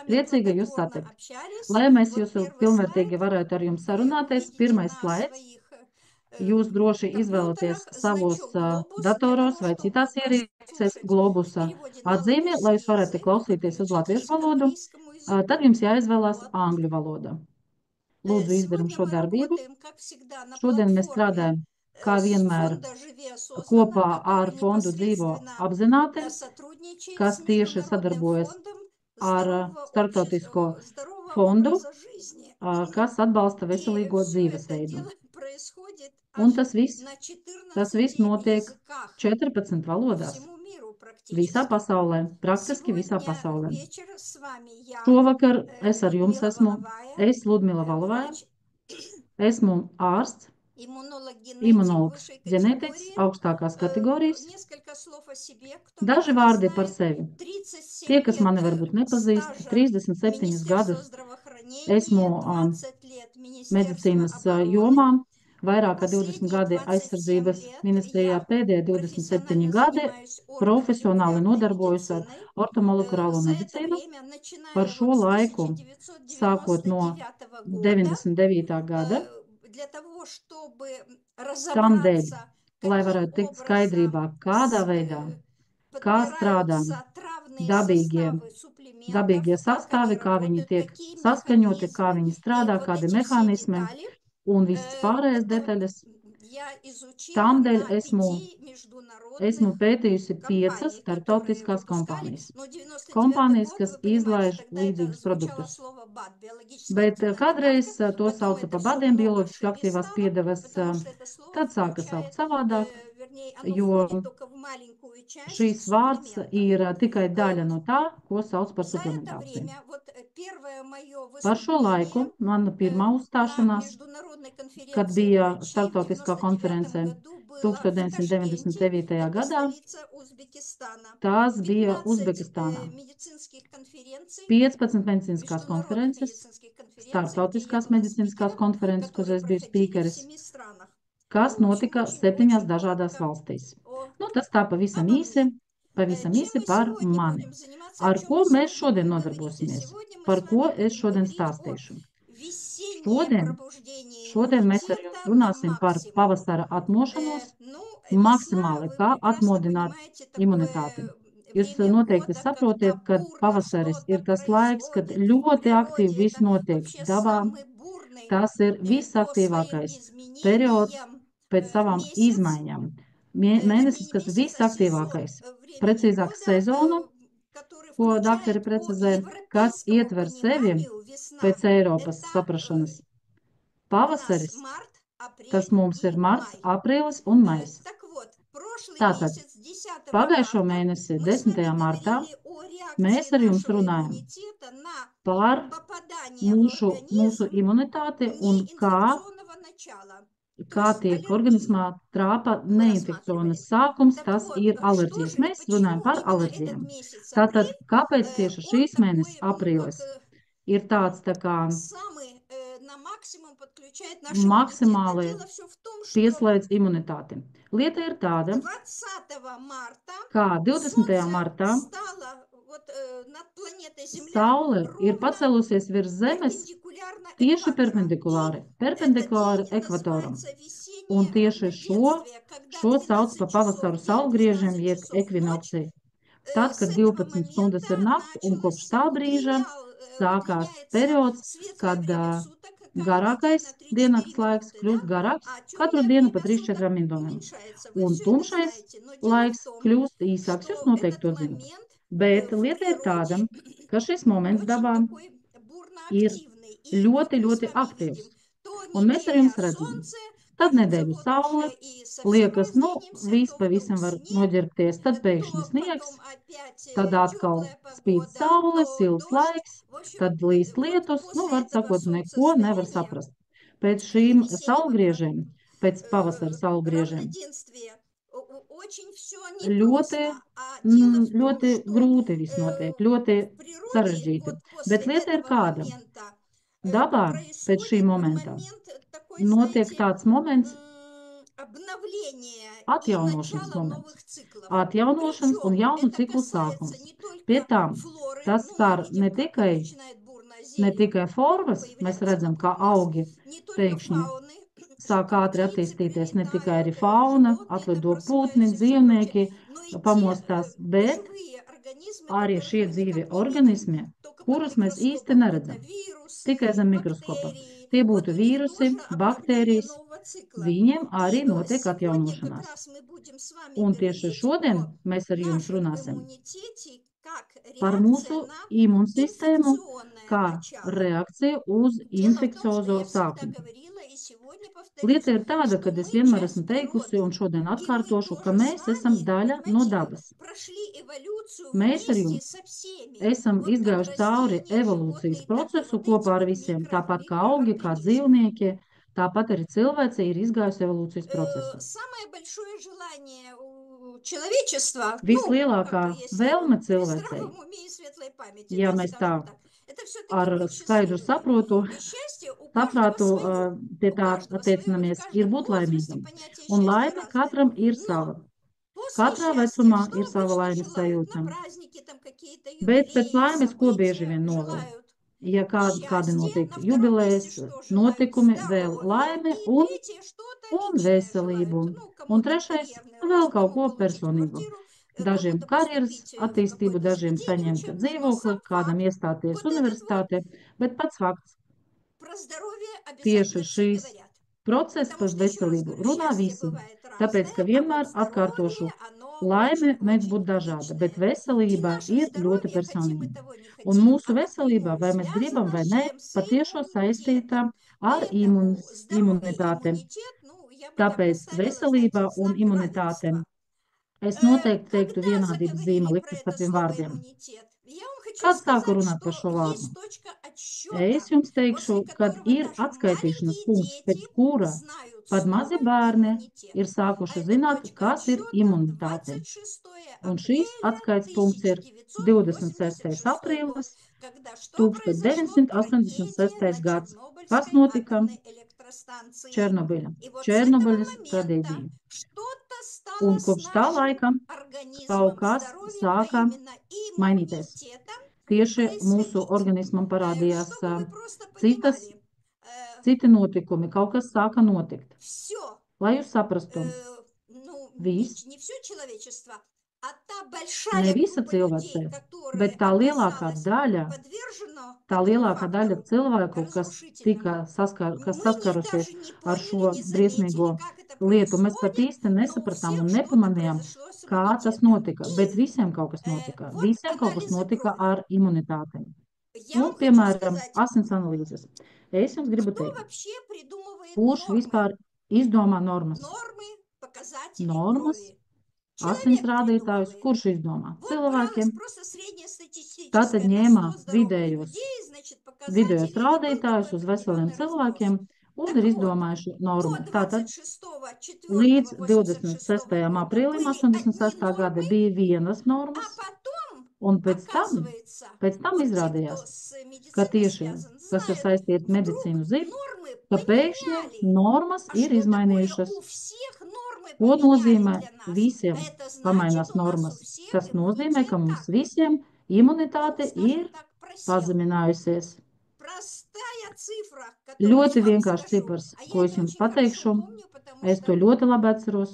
Priecīgi jūs satikt. Lai mēs jūsu pilnvērtīgi varētu ar jums sarunāties, pirmais slaids. Jūs droši izvēlaties savos datoros vai citās ierīcēs globusa atzīmi, lai jūs varētu klausīties uz latviešu valodu. Tad jums jāizvēlās angļu valoda. Lūdzu, izdaram šo darbību. Šodien mēs strādājam, kā vienmēr, kopā ar fondu Dzīvo apzināti, kas tieši sadarbojas ar starptautisko fondu, kas atbalsta veselīgo dzīvesveidu. Un tas viss notiek 14 valodās. Visā pasaulē, praktiski visā pasaulē. Šovakar es ar jums esmu Ludmila Valovaja, esmu ārsts, imunologs, ģenētiķis augstākās kategorijas. Daži vārdi par sevi. Tie, kas mani varbūt nepazīst, 37 gadus esmu medicīnas jomā, vairāk kā 20 gadi aizsardzības ministrijā, pēdējie 27 gadi profesionāli nodarbojos ar ortomolekularlo medicīnu. Par šo laiku, sākot no 99. gada, tam dēļ, lai varētu tikt skaidrībā, kādā veidā, kā strādā dabīgie sastāvi, kā viņi tiek saskaņoti, kā viņi strādā, kādi mehānismi un visas pārējās detaļas. Tādēļ esmu pētījusi 5 starptautiskās kompānijas. Kompānijas, kas izlaiž līdzīgus produktus. Bet kādreiz to sauca par badiem, bioloģiski aktīvās piedevas, tad sāka saukt savādāk, jo šīs vārds ir tikai daļa no tā, ko sauc par suplementāciju. Par šo laiku mana pirmā uzstāšanās, kad bija starptautiskā konferencē 1999. gadā, tās bija Uzbekistānā. 15 medicīniskās konferences, starptautiskās medicīniskās konferences, kur es biju spīkeris, kas notika 7 dažādās valstīs. Tas tā pavisam īsi par mani. Ar ko mēs šodien nodarbosimies? Par ko es šodien stāstīšu? Šodien mēs ar jums runāsim par pavasara atmošanos, maksimāli kā atmodināt imunitāti. Jūs noteikti saprotiet, ka pavasaris ir tas laiks, kad ļoti aktīvi viss notiek dabā. Tas ir visaktīvākais periods pēc savām izmaiņām. Mēnesis, kas visaktīvākais, precīzāk sezona, ko doktori precizē, kas ietver sevi pēc Eiropas saprašanas. Pavasaris, tas mums ir marts, aprīlis un maijs. Tātad, pagājušo mēnesi, 10. martā, mēs ar jums runājam par mūsu imunitāti un kā tiek organismā trāpa neinfekcionas sākums, tas ir alerģijas. Mēs runājam par alerģijām. Tātad, kāpēc tieši šīs mēnesis, aprīlis, ir tāds tā kā maksimāli pieslēdz imunitāti? Lieta ir tāda, kā 20. martā Saule ir pacēlusies virs Zemes tieši perpendikulāri ekvatoram. Un tieši šo sauc par pavasaru saulgriežiem, jeb ekvinoksiju. Tad, kad 12 stundas ir nakts, un kopš tā brīža sākās periods, kad garākais diennakts laiks kļūst garāks, katru dienu pa 3-4 minūtēm. Un tumšais laiks kļūst īsāks, jūs noteikti to zināt. Bet lieta ir tāda, ka šis moments dabā ir ļoti, ļoti aktīvs. Un mēs ar jums redzam, tad nedēļu saule, liekas, viss pavisam var noģerbties, tad pēkšņi sniegs, tad atkal spīd saule, silts laiks, tad līst lietus, var sakot, neko nevar saprast. Pēc šīm saulgriežiem, pēc pavasara saulgriežiem, ļoti grūti viss notiek, ļoti sarežģīti. Bet lieta ir kāda. Dabā pēc šī momenta notiek tāds moments, Atjaunošanas moments. Atjaunošanas un jaunu ciklu sākums. Pie tam tas skar ne tikai formas, mēs redzam, kā augi pēkšņi sāk ātri attīstīties, ne tikai arī fauna, atlido putni, dzīvnieki, pamostās, bet arī šie dzīvie organismi, kurus mēs īsti neredzam, tikai zem mikroskopa. Tie būtu vīrusi, baktērijas, viņiem arī notiek atjaunošanās. Un tieši šodien mēs ar jums runāsim par mūsu imūnsistēmu kā reakciju uz infekciozo sākni. Lieta ir tāda, ka es vienmēr esmu teikusi un šodien atkārtošu, ka mēs esam daļa no dabas. Mēs ar jums esam izgājuši cauri evolūcijas procesu kopā ar visiem, tāpat kā augi, kā dzīvnieki, tāpat arī cilvēce ir izgājusi evolūcijas procesu. Vislielākā vēlme cilvēcei, ja mēs tā ar skaidru saprātu pie tā attiecinamies, ir būt laimīgam. Un laime katram ir sava. Katrā vecumā ir sava laimes sajūta. Bet pēc laimes ko bieži vien novēl? Ja kādi notiek jubilejas, notikumi, vēl laime un veselību. Un trešais, vēl kaut ko personīgu. Dažiem karjeras attīstību, dažiem saņemt dzīvokli, kādam iestāties universitātē, bet pats fakts. Tieši šīs process par veselību runā visi, tāpēc, ka vienmēr atkārtošu, laime mēdz būt dažāda, bet veselība ir ļoti personīga. Un mūsu veselība, vai mēs gribam vai ne, patiešo saistīta ar imunitāti. Tāpēc veselība un imunitāte. Es noteikti teiktu vienādības zīme likt uz tādiem vārdiem. Kad sāku runāt par šo vārdu? Es jums teikšu, kad ir atskaitīšanas punkts, pēc kura pat mazi bērni ir sākuši zināt, kas ir imunitāte. Un šīs atskaites punkts ir 26. aprīlis 1986. gads. Kas notika? Černobiļas tragēdija. Un kopš tā laika kaut kas sāka mainīties. Tieši mūsu organismam parādījās citi notikumi, kaut kas sāka notikt. Lai jūs saprastu, ne visa cilvēce, bet tā lielākā daļa cilvēku, kas saskarusies ar šo briesmīgo lietu, mēs pat īsti nesapratām un nepamanījām, kā tas notika, bet visiem kaut kas notika. Visiem kaut kas notika ar imunitātēm. Un, piemēram, asins analīzes. Es jums gribu teikt, kurš vispār izdomā normas? Normas, asins rādītājus, kurš izdomā? Cilvēkiem. Tātad ņēmā vidējos rādītājus uz veseliem cilvēkiem un ir izdomājuši normu. Tātad līdz 26. aprīlim 86. gada bija vienas normas, un pēc tam izrādījās, ka tieši, kas ir saistīti medicīnu zina, ka pēkšņi normas ir izmainījušas. Ko nozīmē visiem pamainās normas? Tas nozīmē, ka mums visiem imunitāte ir pazeminājusies. Ļoti vienkārši cipars, ko es jums pateikšu. Es to ļoti labi atceros.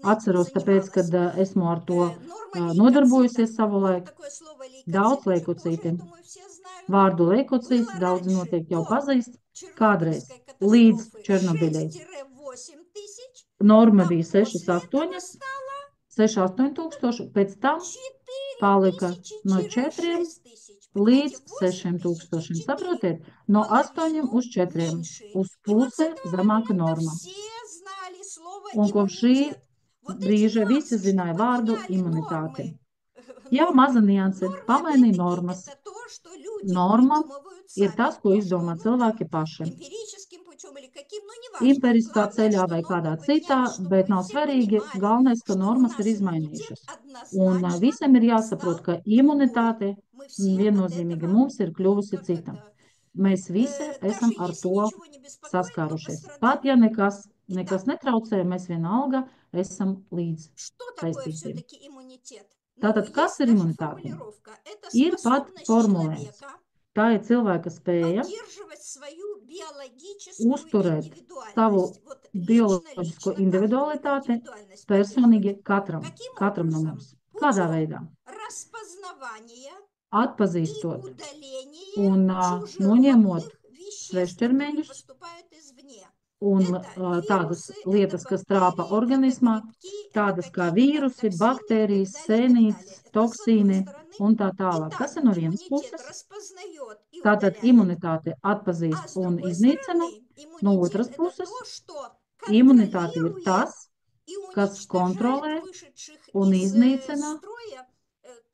Atceros tāpēc, kad esmu ar to nodarbojusies savulaik. Daudz leikocīti. Vārdu leikocīts daudz noteikti jau pazīst. Kādreiz līdz Černobiļai. Norma bija 6-8 tūkstoši, pēc tam palika no 4 līdz 6 tūkstošiem. Saprotiet? No 8 uz 4. Uz puse zemāka norma. Un kopš šī brīža visi zināja vārdu imunitāte. Jā, maza nianse, pamainīja normas. Norma ir tas, ko izdomā cilvēki paši. Empiriskā ceļā vai kādā citā, bet nav svarīgi, galvenais, ka normas ir izmainījušas. Un visiem ir jāsaprot, ka imunitāte viennozīmīgi mums ir kļuvusi cita. Mēs visi esam ar to saskārušies. Pat ja nekas nekas netraucē, mēs vienalga esam līdz Что такое saistītiem. все-таки иммунитет? Tātad, kas Есть ir даже imunitāte? формулировка. Это Ir pat способность formulējums. человека Tā ir cilvēka spēja поддерживать свою биологическую uzturēt savu индивидуальность. Вот bioloģisko лично каждого, это individualitāti индивидуальность personīgi поддерживать. katram no образом? mums. Kādā Путем veidā? распознавания и Atpazīstot удаления un noņemot чужеродных веществ, которые svešķermeņus поступают извне. un Это tādas вирусы, lietas, это kas trāpa бактерии, organismā, это грибки, это tādas kā какие-то там vīrusi, токсины и baktērijas, так далее, и так sēnītes, далее. Это с одной toksīni стороны. un tā tālāk. Итак, Tas ir no vienas иммунитет puses. распознает и Tātad удаляет. imunitāte А atpazīst с un другой iznīcina. стороны, No иммунитет otras это puses, то, что imunitāte ir контролирует tas, и kas уничтожает kontrolē вышедших un из iznīcina строя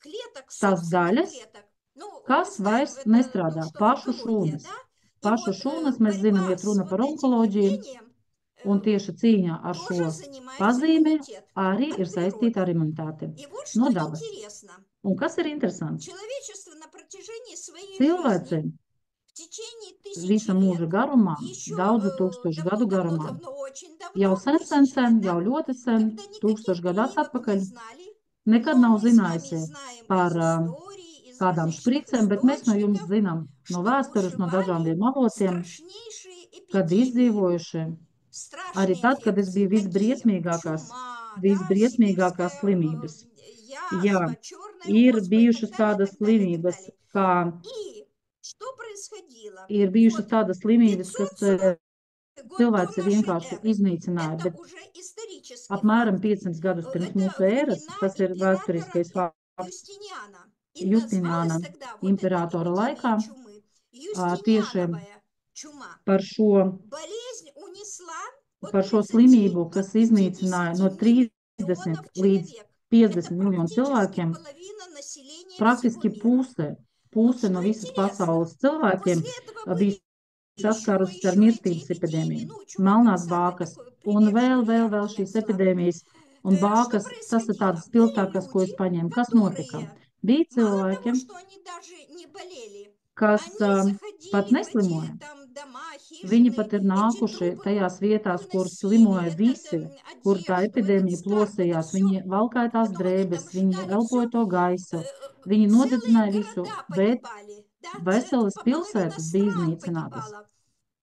клеток, tās собственных daļas, клеток. Ну, мы kas знаем, vairs это nestrādā, что pašu онкология, šūnas. да? И Pašu вот šūnas mēs zinām, борьба iet с runa вот par этим onkoloģiju, явлением un tieši cīņa ar šo тоже занимается pazīmi иммунитет arī от ir saistīta ar природы. imunitāti И вот что no dabas. интересно. Un kas ir interesants? Человечество на протяжении своей Cilvēce жизни в течение visa тысячи mūža лет, garumā, еще daudzu tūkstošu gadu garumā, давно, очень jau давно, sen, тысячи лет, да, jau ļoti sen, когда никаких 1000 gadus прививок не atpakaļ, знали, nekad но nav мы с вами zinājusi знаем par из истории, из kādām различных špricēm, bet mēs no jums источников, zinām no что vēstures, no бушевали dažādiem avotiem, страшнейшие kad эпидемии. izdzīvojuši arī tad, Страшные, kad es biju какие? visbriesmīgākās, Чума, да, visbriesmīgākās сибирская slimības. Jā, язва, черная ir оспа и так bijušas далее, и tādas так далее, и так slimības, далее. kā И что происходило? ir bijušas Вот tādas slimības, kas 540 год до cilvēci нашей vienkārši эры. iznīcināja, Это bet уже исторический apmēram факт. 500 gadus pirms mūsu Это ēras, времена tas ir императора vēsturiskais fakts, Юстиниана. И Justiniāna называлась тогда вот эта imperatora laikā, эпидемия чумы tieši Юстиниановая чума. par šo, Болезнь унесла от par šo 30 slimību, до kas iznīcināja no 30 миллионов līdz человек. 50 Это miljonu практически cilvēkiem, половина населения всего praktiski мира. puse Что no visas интересно, pasaules cilvēkiem после этого bija были saskārusies ar еще эти mirstības эпидемии. epidēmiju, Ну, чума как melnās самый bākas такой un прилежный vēl вариант я šīs взяла. epidēmijas un Что bākas. Tas ir происходило? tādas Были spilgtākās, ko es люди, paņēmu. Kas notika? которые Bija мало того, cilvēki, что они даже не болели, kas они pat заходили в эти neslimoja. там дома, Viņi хижины, pat ir эти nākuši трупы tajās vietās, kur выносили, slimoja этот, visi, kur tā одежду, этот epidēmija страх, это plosījās. все. Viņi valkāja tās Потом они там drēbes, viņi ждали, все, elpoja to gaisu, viņi целые nodedzināja visu, города bet погибали, да, veselas половина pilsētas bija стран iznīcinātas. погибала.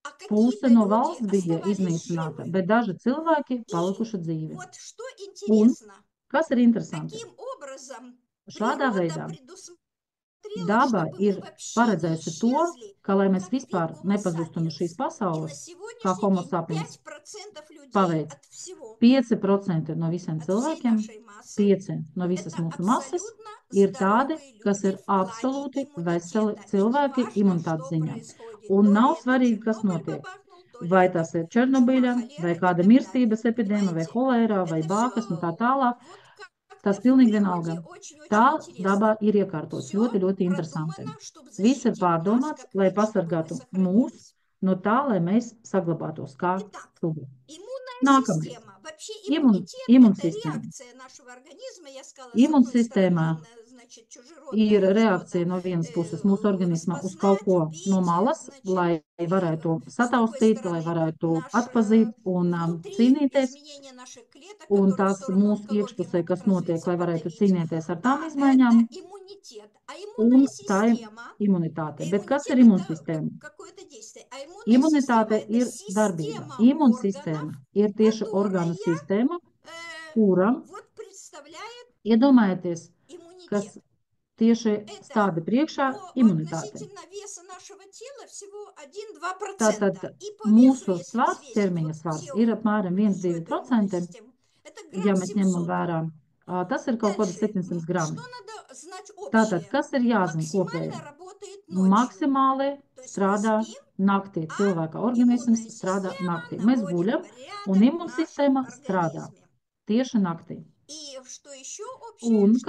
А какие-то Puse no люди valsts bija оставались iznīcināta, живы. bet daži cilvēki И palikuši dzīvi. вот что Un интересно, kas ir interesanti? каким образом Šādā природа veidā предусмотрела, daba чтобы ir мы вообще не paredzējusi to, исчезли, ka, lai mēs как vид vispār Homo nepazustu no šīs sapiens. И на pasaules, kā сегодняшний homo день sapiens 5% людей paveic от всего, 5% no visiem от всей cilvēkiem, нашей массы, 5 no visas это mūsu masas абсолютно ir tādi, здоровые kas люди ir в плане absolūti veseli иммунитета. И не cilvēki важно, imunitātes что ziņā. происходит. Un То ли nav это svarīgi, kas Чернобыль notiek. бабахнул, то ли Vai это tas ir чума, Černobiļa, vai холера и kāda так далее. mirstības epidēma, vai Понимаете? holēra, vai Это bākas un tā все tālāk. вот Tas как-то в pilnīgi vienalga. природе очень-очень Tā dabā интересно. ir iekārtots Все ļoti, ļoti interesanti. продумано, чтобы Viss ir защитить нас, pārdomāts, как lai вид, чтобы мы pasargātu mūs сохранились. no tā, lai mēs saglabātos kā Итак, suga. иммунная Nākamais. система. Вообще иммунитет– это Imunsistēma. реакция нашего организма. Я сказала, с одной Imunsistēmā стороны, значит, ir чужеродное reakcija что-то no vienas puses mūsu organismā uz kaut распознать, ko no убить, malas, значит, lai varētu с другой sataustīt, lai стороны, varētu наше atpazīt un внутри cīnīties, изменение наших клеток, un которые в tās сторону mūsu онкологии iekšpusē, могут kas notiek, развиться, lai varētu подавить. cīnīties ar tām Это izmaiņām, иммунитет. А un иммунная tā ir система, imunitāte. Bet kas иммунитет ir это imunsistēma? какое-то действие. А иммунная система Imunitāte это ir darbība. система Imunsistēma органов, ir tieši orgānu которая sistēma, kura, вот представляет iedomājieties, иммунитет. kas tieši Это stāda priekšā по imunitāte. относительно веса нашего тела всего 1-2%. Tātad И по весу, mūsu если svars, взвесить ķermeņa вот svars все, ir apmēram всю эту иммунную 1-2%, систему, это ja грамм mēs ņemam 700. vērā. Tas ir kaut kādi Дальше, 700 grami. что надо знать Tātad, общее? kas ir jāzina Максимально kopēji? работает ночью. Maksimāli То есть мы strādā спим, naktī. а Cilvēka organisms иммунная strādā система naktī. Mēs наводит guļam, un порядок в нашем imunsistēma strādā организме. tieši naktī. И что еще общее, Un что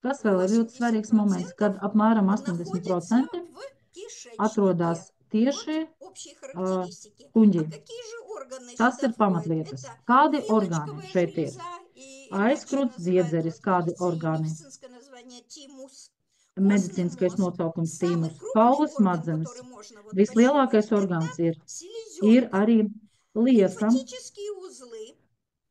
kas vēl ir ļoti svarīgs moments, kad apmēram находится 80% в кишечнике. atrodas tieši Вот общие характеристики. kuņģī. А какие же органы Tas сюда ir входят? pamatlietas. Это Kādi orgāni филочковая šeit ir? железа, и иначе Aizkruts, называют, dziedzeris, вот kādi видите, orgāni? медицинское название тимус. Костный Medicīniskais мозг. nosaukums Самый tīmus. крупный Kaula орган, smadzenes. который можно вот Vislielākais пощупать, orgāns это ir селезенка. arī lieka, лимфатические узлы,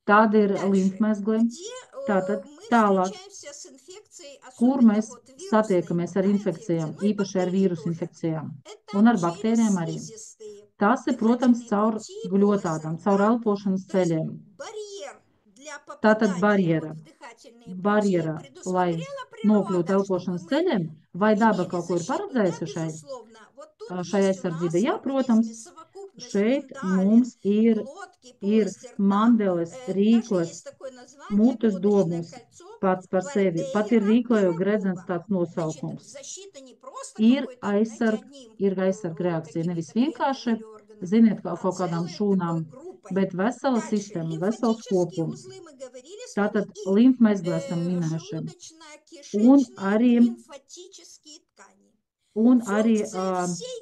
tad ir дальше, limfmezgli, где tātad мы tālāk, встречаемся с инфекцией, kur особенно mēs вот вирусной, satiekamies ar да, инфекцией, infekcijām, ну и īpaši ar бактерии vīrusu тоже. infekcijām Это un ar через baktērijām arī. слизистые Tas ir, protams, дыхательные caur пути, gļotādām, полость caur рта, elpošanas то есть ceļiem. барьер для Tātad попадания вот barjera, в дыхательные пути barjera, lai предусмотрела nokļūtu природа, elpošanas чтобы мы ceļiem, vai daba имели kaut ko ir защиту, да, paredzējusi безусловно. Вот тут šai есть у aizsardzībai? нас в Jā, protams, организме совокупность šeit миндалин, mums ir глотки, полости рта. mandeles, Даже rīkles, есть такое название, mutes лодочное dobums кольцо pats par sevi. Pat ir Бардейера rīklejo gredzens пирогова. tāds Значит, nosaukums. защита не просто Ir какой-то, знаете, одним aizsarga reakcija, nevis какими-то клетками vienkārši, или органом, ziniet, а kaut kādām целой такой šūnām, группой. bet vesela Дальше. sistēma, vesels Лимфатические kopums. узлы мы говорили с вами Tātad и limfmezgli esam minējuši. Un желудочно-кишечные arī, лимфатические ткани. Функция всей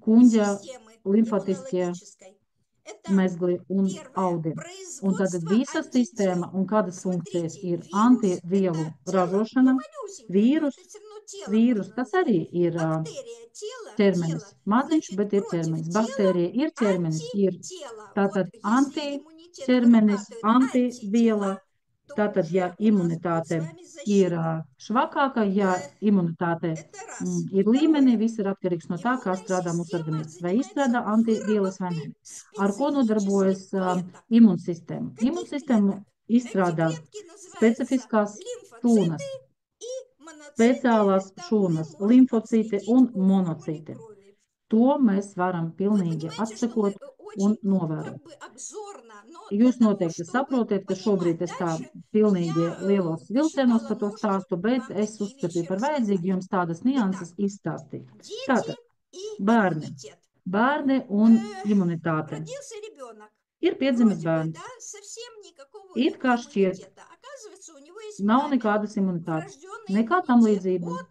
kuņģa системы limfatiskie иммунологической. Это mezgli un первое. audi. Un tad Производство visa sistēma антител. un kādas funkcijas Смотрите, ir вирус – antivielu это тело, ну ražošana, малюсенькое, но vīrus, это все равно тело vīrus, можно tas назвать. arī ir Бактерия – тело, ķermenis. тело. Maziņš, Значит, bet ir против ķermenis. тела Baktērija ir ķermenis, ir антитело. tātad Вот если иммунитет antiķermenis, вырабатывает antiviela. антитела, то Tātad, ja уже у нас будет imunitāte с вами ir защита. švakāka, ja imunitāte Это раз. ir līmenī, Второе. viss ir atkarīgs no tā, kā Иммунная strādā mūsu система organisms. Vai занимается izstrādā antivielas vai nē. выработкой Ar ko специфических nodarbojas клеток. imunsistēma? Каких Imunsistēma клеток? Эти izstrādā клетки называются specifiskās šūnas, лимфоциты и моноциты. speciālās Это мы šūnas, можем limfocīti un отследить по формуле monocīti. крови. To mēs varam Вы pilnīgi понимаете, что мы atsekot un очень, ну, novērot. как бы обзорно, но для Jūs того, noteikti чтобы saprotiet, ka понимать šobrīd es tā дальше, pilnīgi я lielos vilcienos посчитала par to нужным stāstu, bet вам es такие вещи uzskatīju par vajadzīgu рассказать. jums tādas Итак, nianses izstāstīt. дети Tātad, и bērni, иммунитет. bērni un imunitāte. Родился ребенок. Ir piedzimis Вроде бы, bērns. да, совсем никакого у It него kā šķiet, иммунитета. Оказывается, у него есть nav мамин nekādas imunitātes, врожденный nekā tam иммунитет līdzība. от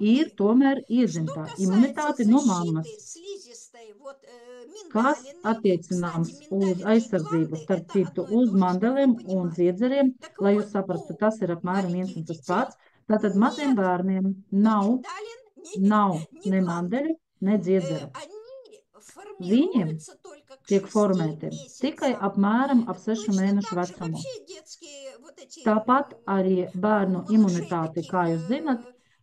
Ir мамы. tomēr Что iedzimtā касается imunitāte no mammas, защиты слизистой, вот kas миндалины, кстати, attiecināms uz миндалинные aizsardzību, гланды – starp это citu, одно и uz то же, чтобы вы mandeliem un понимали. dziedzeriem, Так lai jūs вот, saprastu, у tas ir apmēram viens маленьких un tas детей pats. Tātad maziem нет bērniem ни nav миндалин, ни ne гланд. mandeļu, ne dziedzeru. Они Viņiem формируются только к tiek 6 formēti tikai месяцам. apmēram ap 6 Точно mēnešu так же vecumu. вообще детские вот эти Tāpat arī bērnu малышей imunitāte, таких kā jūs zinat,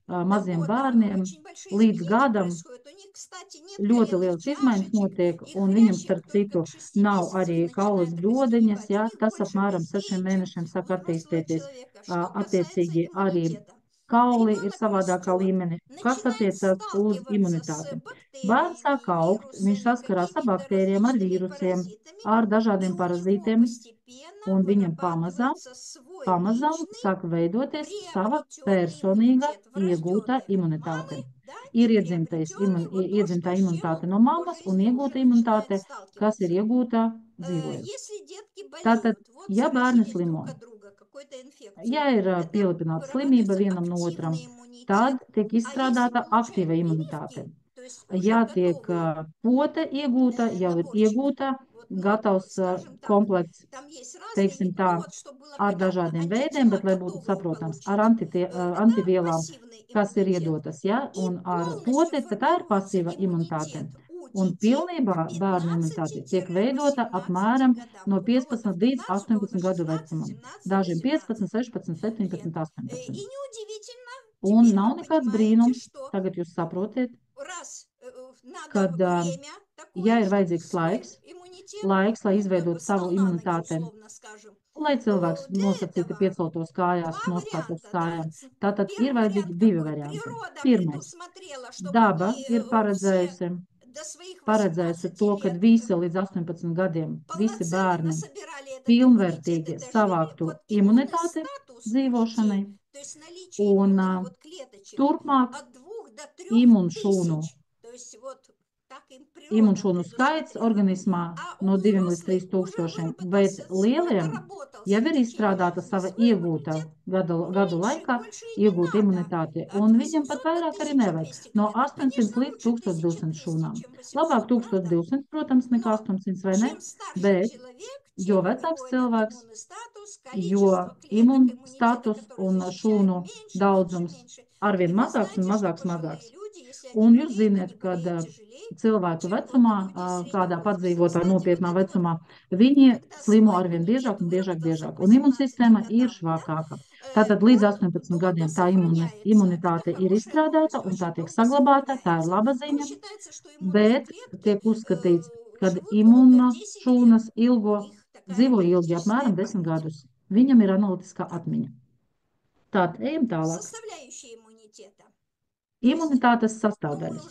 до maziem года bērniem очень большие līdz изменения gadam происходят. У них, кстати, нет ļoti коленных lielas izmaiņas чашечек notiek, и un viņam, хрящик starp только citu, к 6 nav месяцам arī kaulas начинает bļodeņas, обесцвевать. У jā, них tas больше apmēram 6 костей, чем mēnešiem у sāk взрослого attīstīties. человека. Что касается Attiecīgi arī иммунитета. kauli ir Ребенок savādākā растет, līmenī, kas начинает attiecas uz сталкиваться с imunitāti. Bērns sāk бактериями, augt, viņš вирусами, saskarās ar какими-то baktērijām, ar различными vīrusiem, паразитами, ar и dažādiem у него parazītiem, постепенно un viņam вырабатывается свой pamazām личный sāk veidoties sava приобретенный personīga иммунитет, iegūtā врожденный от imunitāte. мамы, да, и Ir приобретенный вот то, iedzimtā что с чем imunitāte он no по mammas un жизни iegūta уже начинает imunitāte, kas ir сталкиваться. iegūta dzīvojot. Если детки Tātad, болеют, вот ja bērni заразились slimo, друг от друга какой-то ja инфекцией, ir это pielipināta slimība вырабатывается vienam no otram, активный иммунитет, tad tiek а если izstrādāta получают aktīva imunitāte. прививки, то есть уже Ja tiek готовый pote iegūta, jau ir наборчик, iegūta, вот, ну, gatavs скажем так, komplekts, там есть разные, teiksim ну tā, вот, чтобы было ar понятно, dažādiem veidiem, антитела bet, lai būtu готовые saprotams, ar получить. Это antivielām, пассивный kas ir иммунитет. iedotas, ja, И un ar полностью poti, tad tā ir формируется pasīva imunitāte. иммунитет у Un детей pilnībā к bērnu imunitāte tiek veidota 15-18 apmēram годам. no У кого-то 15 в līdz 15, у кого-то 18 gadu 16, vecumam. 17, Dažiem 15, 18 16, 17, лет. 18. И неудивительно, Un теперь nav вы nekāds понимаете, brīnums, что tagad jūs saprotiet, раз надо kad, время ja такое, ir чтобы vajadzīgs свой laiks, иммунитет, lai ну, как бы izveidotu savu стал на ноги, imunitāti, условно скажем, lai cilvēks для nosacīti этого pieceltos kājās, два nostātos варианта, да. kājām. Tātad ir Первый vajadzīgi вариант divi какой? varianti. Природа Pirmais, предусмотрела, чтобы daba они ir все paredzējusi, до своих paredzējusi 18 to, ka лет visi līdz 18 gadiem, visi полноценно bērni насобирали этот иммунитет и pilnvērtīgi дожили. savāktu Вот иммунный imunitāti статус у dzīvošanai, детей, то есть наличие un иммунных вот клеточек turpmāk от 2 до 3 imunšūnu тысяч. То есть вот так им природа Imunšūnu skaits предусмотрела. organismā А у no 2 līdz взрослых 3 уже tūkstošiem, bet выработался свой, lieliem наработался jau в ir течение izstrādāta жизни sava свой iegūta иммунитет. gadu Меньше, laikā, больше и не iegūta надо. imunitāte, От un viņam 800 pat до vairāk arī nevajag. 1200 No клеток. 800 Конечно, līdz лучше 1200 1200, šūnām. чем Labāk 800, правда? 1200, protams, nekā Но 800 vai ne, чем старше bet человек, jo тем vecāks его этот cilvēks, иммунный статус, jo количество клеток иммунитета, status которые un защищают, šūnu меньше, меньше, daudzums меньше. И arvien вы mazāks un знаете, что mazāks, пожилые mazāks. люди Un jūs ziniet, kad cilvēku vecumā, kādā padzīvotā nopietnā vecumā, viņi slimo arvien biežāk un biežāk. Un imunsistēma ir švākāka. Tātad līdz 18 gadiem tā imunitāte ir izstrādāta un tā tiek saglabāta, tā ir laba ziņa, bet tiek uzskatīts, kad imuna šūnas dzīvo ilgi, apmēram 10 gadus. Viņam ir analītiskā atmiņa. Tātad ejam tālāk. Imunitātes sastāvdaļas.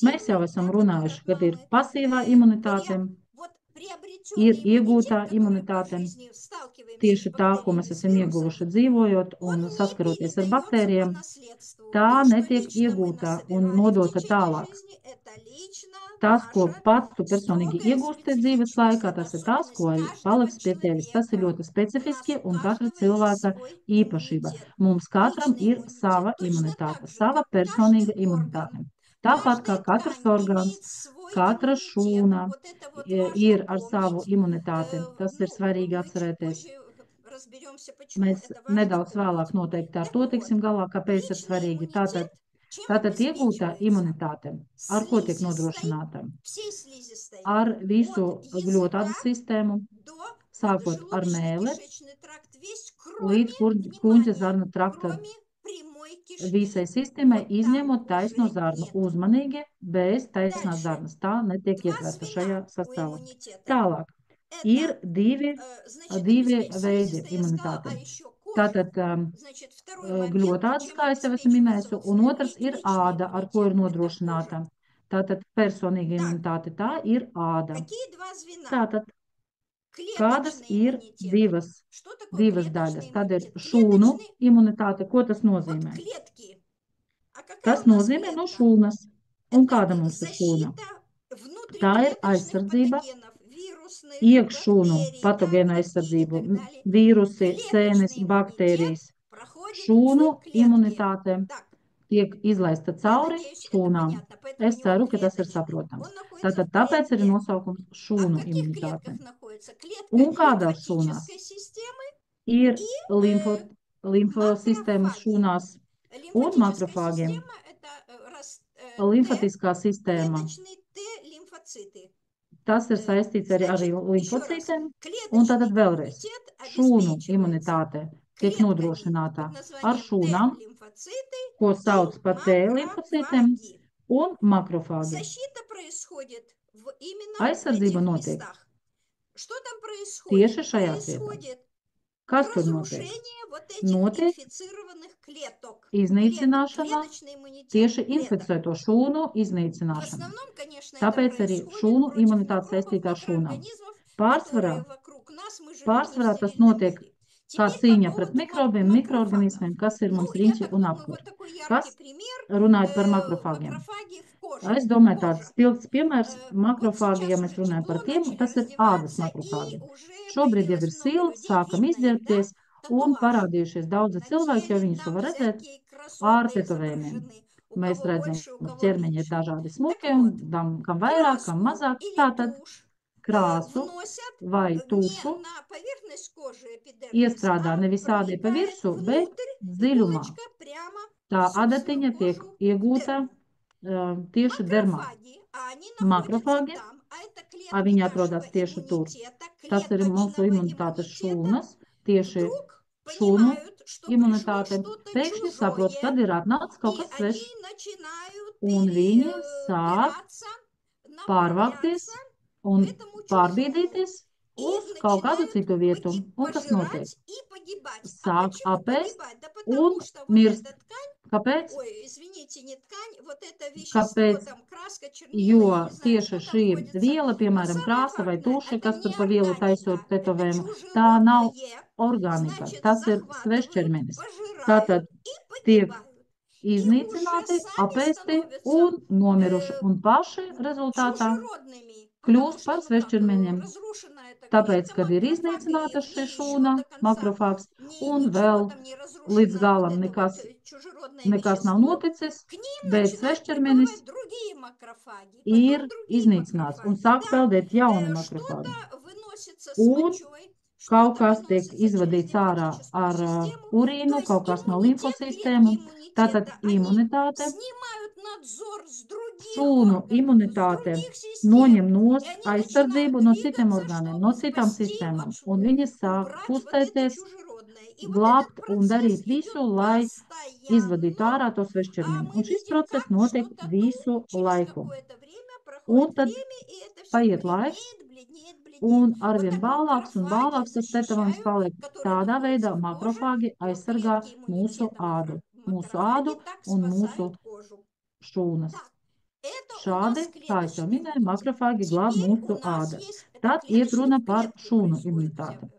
Mēs jau esam runājuši, kad ir pasīvā imunitāte, ir iegūtā imunitāte, tieši tā, ko mēs esam ieguvuši dzīvojot un saskaroties ar baktērijām, tā netiek iegūtā un nodota tālāk. Tas, ko pats tu personīgi iegūsti dzīves laikā, tas ir tas, ko paliks pie tevis. Tas ir ļoti specifiski un katra cilvēka īpašība. Mums katram ir sava imunitāte, sava personīga imunitāte. Tāpat kā katrs orgāns, katra šūna ir ar savu imunitāti. Tas ir svarīgi atcerēties. Mēs nedaudz vēlāk noteikti ar to tiksim galā, kāpēc ir svarīgi. Tātad iegūtā imunitāte, ar ko tiek nodrošināta? Ar visu gļotādas sistēmu, sākot ar mēli, līdz kuņģa zarnu trakta visai sistēmai, izņemot taisno zarnu. Uzmanīgi, bez taisnās zarnas. Tā netiek ietverta šajā sastāvā. Tālāk, ir divi veidi imunitāte. Tātad gļotādas, kā es jau esmu minējusi, un otrs ir āda, ar ko ir nodrošināta. Tātad personīga imunitāte, tā ir āda. Tātad, kādas ir divas daļas? Tad ir šūnu imunitāte. Ko tas nozīmē? Tas nozīmē no šūnas. Un kāda mums ir šūna? Tā ir aizsardzība, iekššūnu patogēnu aizsardzību, vīrusi, sēnes, baktērijas. Šūnu imunitāte tiek izlaista cauri šūnām. Es ceru, ka tas ir saprotams. Tāpēc ir nosaukums šūnu imunitāte. Un kādās šūnās? Ir limfosistēmas šūnās un makrofāgiem. Limfatiskā sistēma. Tas ir saistīts arī ar limfocītiem. Un tātad vēlreiz, šūnu imunitāte tiek nodrošināta ar šūnām, ko sauc par T limfocītiem un makrofāgiem. Aizsardzība notiek tieši šajās vietās. Kas tur notiek? Notiek iznīcināšana, tieši inficēto šūnu iznīcināšana. Tāpēc arī šūnu imunitāte saistīta ar šūnām. Pārsvarā tas notiek kā cīņa pret mikrobiem, mikroorganismiem, kas ir mums riņķi un apkārt. Kas runājot par makrofāgiem? Es domāju, tāds spilgts piemērs makrofāgi, ja mēs runājam par tiem, tas ir ādas makrofāgi. Šobrīd jau ir silts, sākam izģērbties un parādījušies daudzi cilvēki, jo viņus var redzēt ar tetovējumiem. Mēs redzam, ka ķermeņi ir dažādi smuki, un kam vairāk, kam mazāk. Tātad krāsu vai tušu iestrādā nevis ādai pa virsu, bet dziļumā. Tā adatiņa tiek iegūta tieši dermā. Makrofāgi, viņi atrodas tieši tur. Tas ir mūsu imunitātes šūnas, tieši šūnu imunitāte. Pēkšņi saprot, kad ir atnācis kaut kas svešs, un viņi sāk pārvākties un pārbīdīties uz kaut kādu citu vietu. Un kas notiek? Sāk apēst un mirst. Kāpēc? Jo tieši šī viela, piemēram, krāsa vai tuša, kas tur pa vielu taisot tetovējumu, tā nav organika, tas ir svešķermenis. Tātad tiek iznīcināti, apēsti un nomiruši, un paši rezultātā kļūst par svešķermeņiem. Tāpēc, kad ir iznīcināta šī šūna, makrofāgs, un vēl līdz galam nekas nav noticis, bet svešķermenis ir iznīcināts un sāk peldēt jauni makrofāgi. Un kaut что-то kas tiek выносится через izvadīts ārā лимфатическую ar систему. То urīnu, есть kaut kas no иммунитет, limfosistēmu. клетки Tātad иммунитета, они imunitāte, снимают надзор с других šūnu органов, с imunitāte других систем. noņem И nost они начинают aizsardzību no citiem двигаться, orgāniem, no чтобы citām спасти, sistēmām, вот, un viņi sāk убрать вот это kustēties, чужеродное. И вот этот glābt un процесс darīt visu, идет lai izvadītu постоянно, ārā tos а svešķermeņus. мы Un šis видим, process как notiek что-то visu через laiku. какое-то время Un проходит tad время, и это все paiet laiks, бледнеет, бледнеет, бледнеет. un Вот arvien так bālāks un макрофаги bālāks tas tetovējums защищают, paliek. которые Tādā находятся veidā в коже, makrofāgi вот aizsargā клетки mūsu иммунитета ādu, макрофаги так un mūsu спасают кожу. šūnas. Так, это у Šādi, нас kā es jau клеточный minēju, иммунитет. makrofāgi glāb Теперь у mūsu нас ādas. есть, это Tad iet клеточный runa в par клетке šūnu происходит вся imunitāti.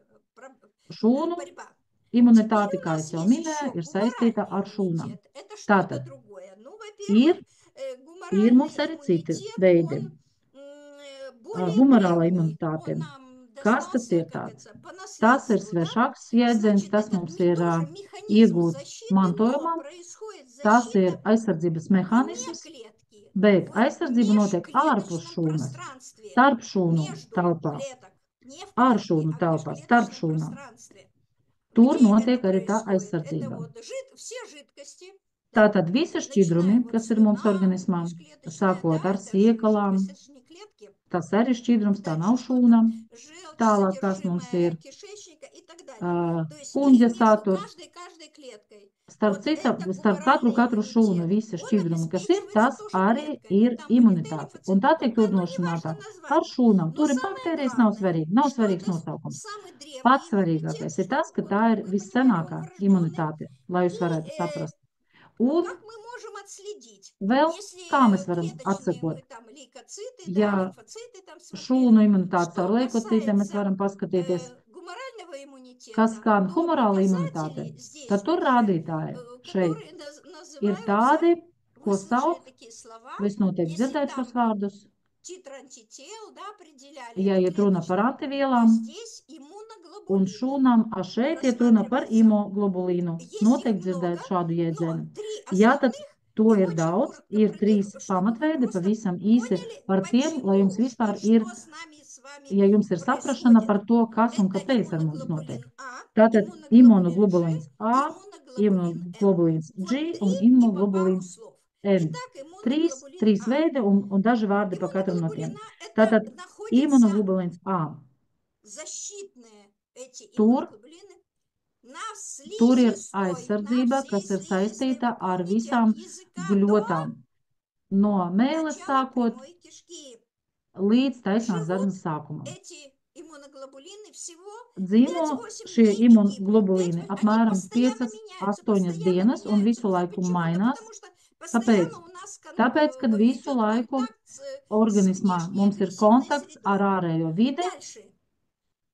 Šūnu борьба. Теперь imunitāte, у kā нас es jau есть еще minēju, ir saistīta гуморальный ar šūnām. иммунитет. Это что-то Tātad другое. Ну, ir, во-первых, ir mums гуморальный arī citi иммунитет, veidi. он более Humorāla древний. imunitāte. Он нам Kas tas достался, ir как tāds? это, по Tas ir наследству, да? svešāks jēdziens, Значит, tas этот mums ir тоже механизм iegūts защиты, но mantojumā, происходит tas защита ir aizsardzības вне mehānisms, клетки, bet в aizsardzība notiek ārpus межклеточном šūnas, пространстве, starp šūnu между telpā, клеток. Не в ārš клетке, šūnu а в telpā, starp межклеточном šūnām. пространстве. Tur Где это notiek arī tā происходит? Это aizsardzība. вот все жидкости, да? Tātad visi šķidrumi, Начиная вот kas ir mums слюна organismā, межклеточная, sākot да, ar это же siekalām, жидкость, это же не клетки. tas arī šķidrums, tā Дальше nav что там? šūna. Желчь, Tālāk, kas mums содержимое ir кишечника и так далее. То есть и kuģa между saturs. каждой клеткой. Starp Вот citu, это starp гуморальный katru šūnu иммунитет. visi Он šķidrumi, kas ir, обеспечивается tas тоже arī клетками. ir Там были Т imunitāte. Un tā tiek лимфоцитоплагма, ну nodrošināta неважно ar название. šūnām. Но Tur ir самое baktērijas, nav главное, svarīgi, nav что svarīgs это nosaukums. самый древний Pats иммунитет, svarīgākais ir tas, чтобы ka вот tā ir мы понимали, он vissenākā врожденный. imunitāte, lai jūs И varētu saprast. ну Un как мы можем отследить? vēl kā mēs Если varam клеточные atsakot, мы там лейкоциты, да, ja лимфоциты там смотрели, šūnu imunitātes что ar leikocītiem mēs касается varam paskatīties, гуморального kas иммунитета, skan то humorāla imunitāte, показатели здесь tad tur уже, rādītāji šeit которые ir называются, tādi, вы ko слышали sauc, такие слова, jūs noteikti если dzirdēt šos там vārdus, титр антител, да, определяли, ja это iet runa par клеточным, то antivielām, здесь un иммуноглобулин šūnām, šeit iet runa par рассматривается. imoglobulīnu. Есть их Noteikti много, dzirdēt šādu но jēdzienu. три Jā, tad основных to и ir очень daudz, коротко ir про них, 3 чтобы вы pamatveidi, просто pavisam īsi поняли, par tiem, lai jums почему vispār и ir, что с нами с вами ja jums ir saprašana происходит. par to, kas un Это kāpēc ar mums notiek. иммуноглобулин А, Tātad иммуноглобулин G imunoglobulīns и A, иммуноглобулин М. imunoglobulīns Вот G три un и по пару imunoglobulīns слов. N. Итак, Trīs, иммуноглобулин trīs А. veidi un daži vārdi pa katram no Иммуноглобулин tiem. А это Tātad находится imunoglobulīns A. защитные эти Tur иммуноглобулины на Tur ir слизистой, на aizsardzība, всей kas ir слизистой. Вы saistīta ar помните, от visām языка до gļotām, no mēles начала sākot прямой кишки. līdz taisnās Живут zarnas sākumam. эти иммуноглобулины всего Dzīvo 5-8 šie дней и гибнут. imunoglobulīni 5, они apmēram постоянно 5-8 постоянно dienas un меняются. visu Ну, laiku почему? Да mainās. потому что Kāpēc? постоянно у нас Tāpēc, kad visu идет laiku контакт с organismā внешней mums ir агрессивной kontakts средой. ar ārējo vidi, Дальше.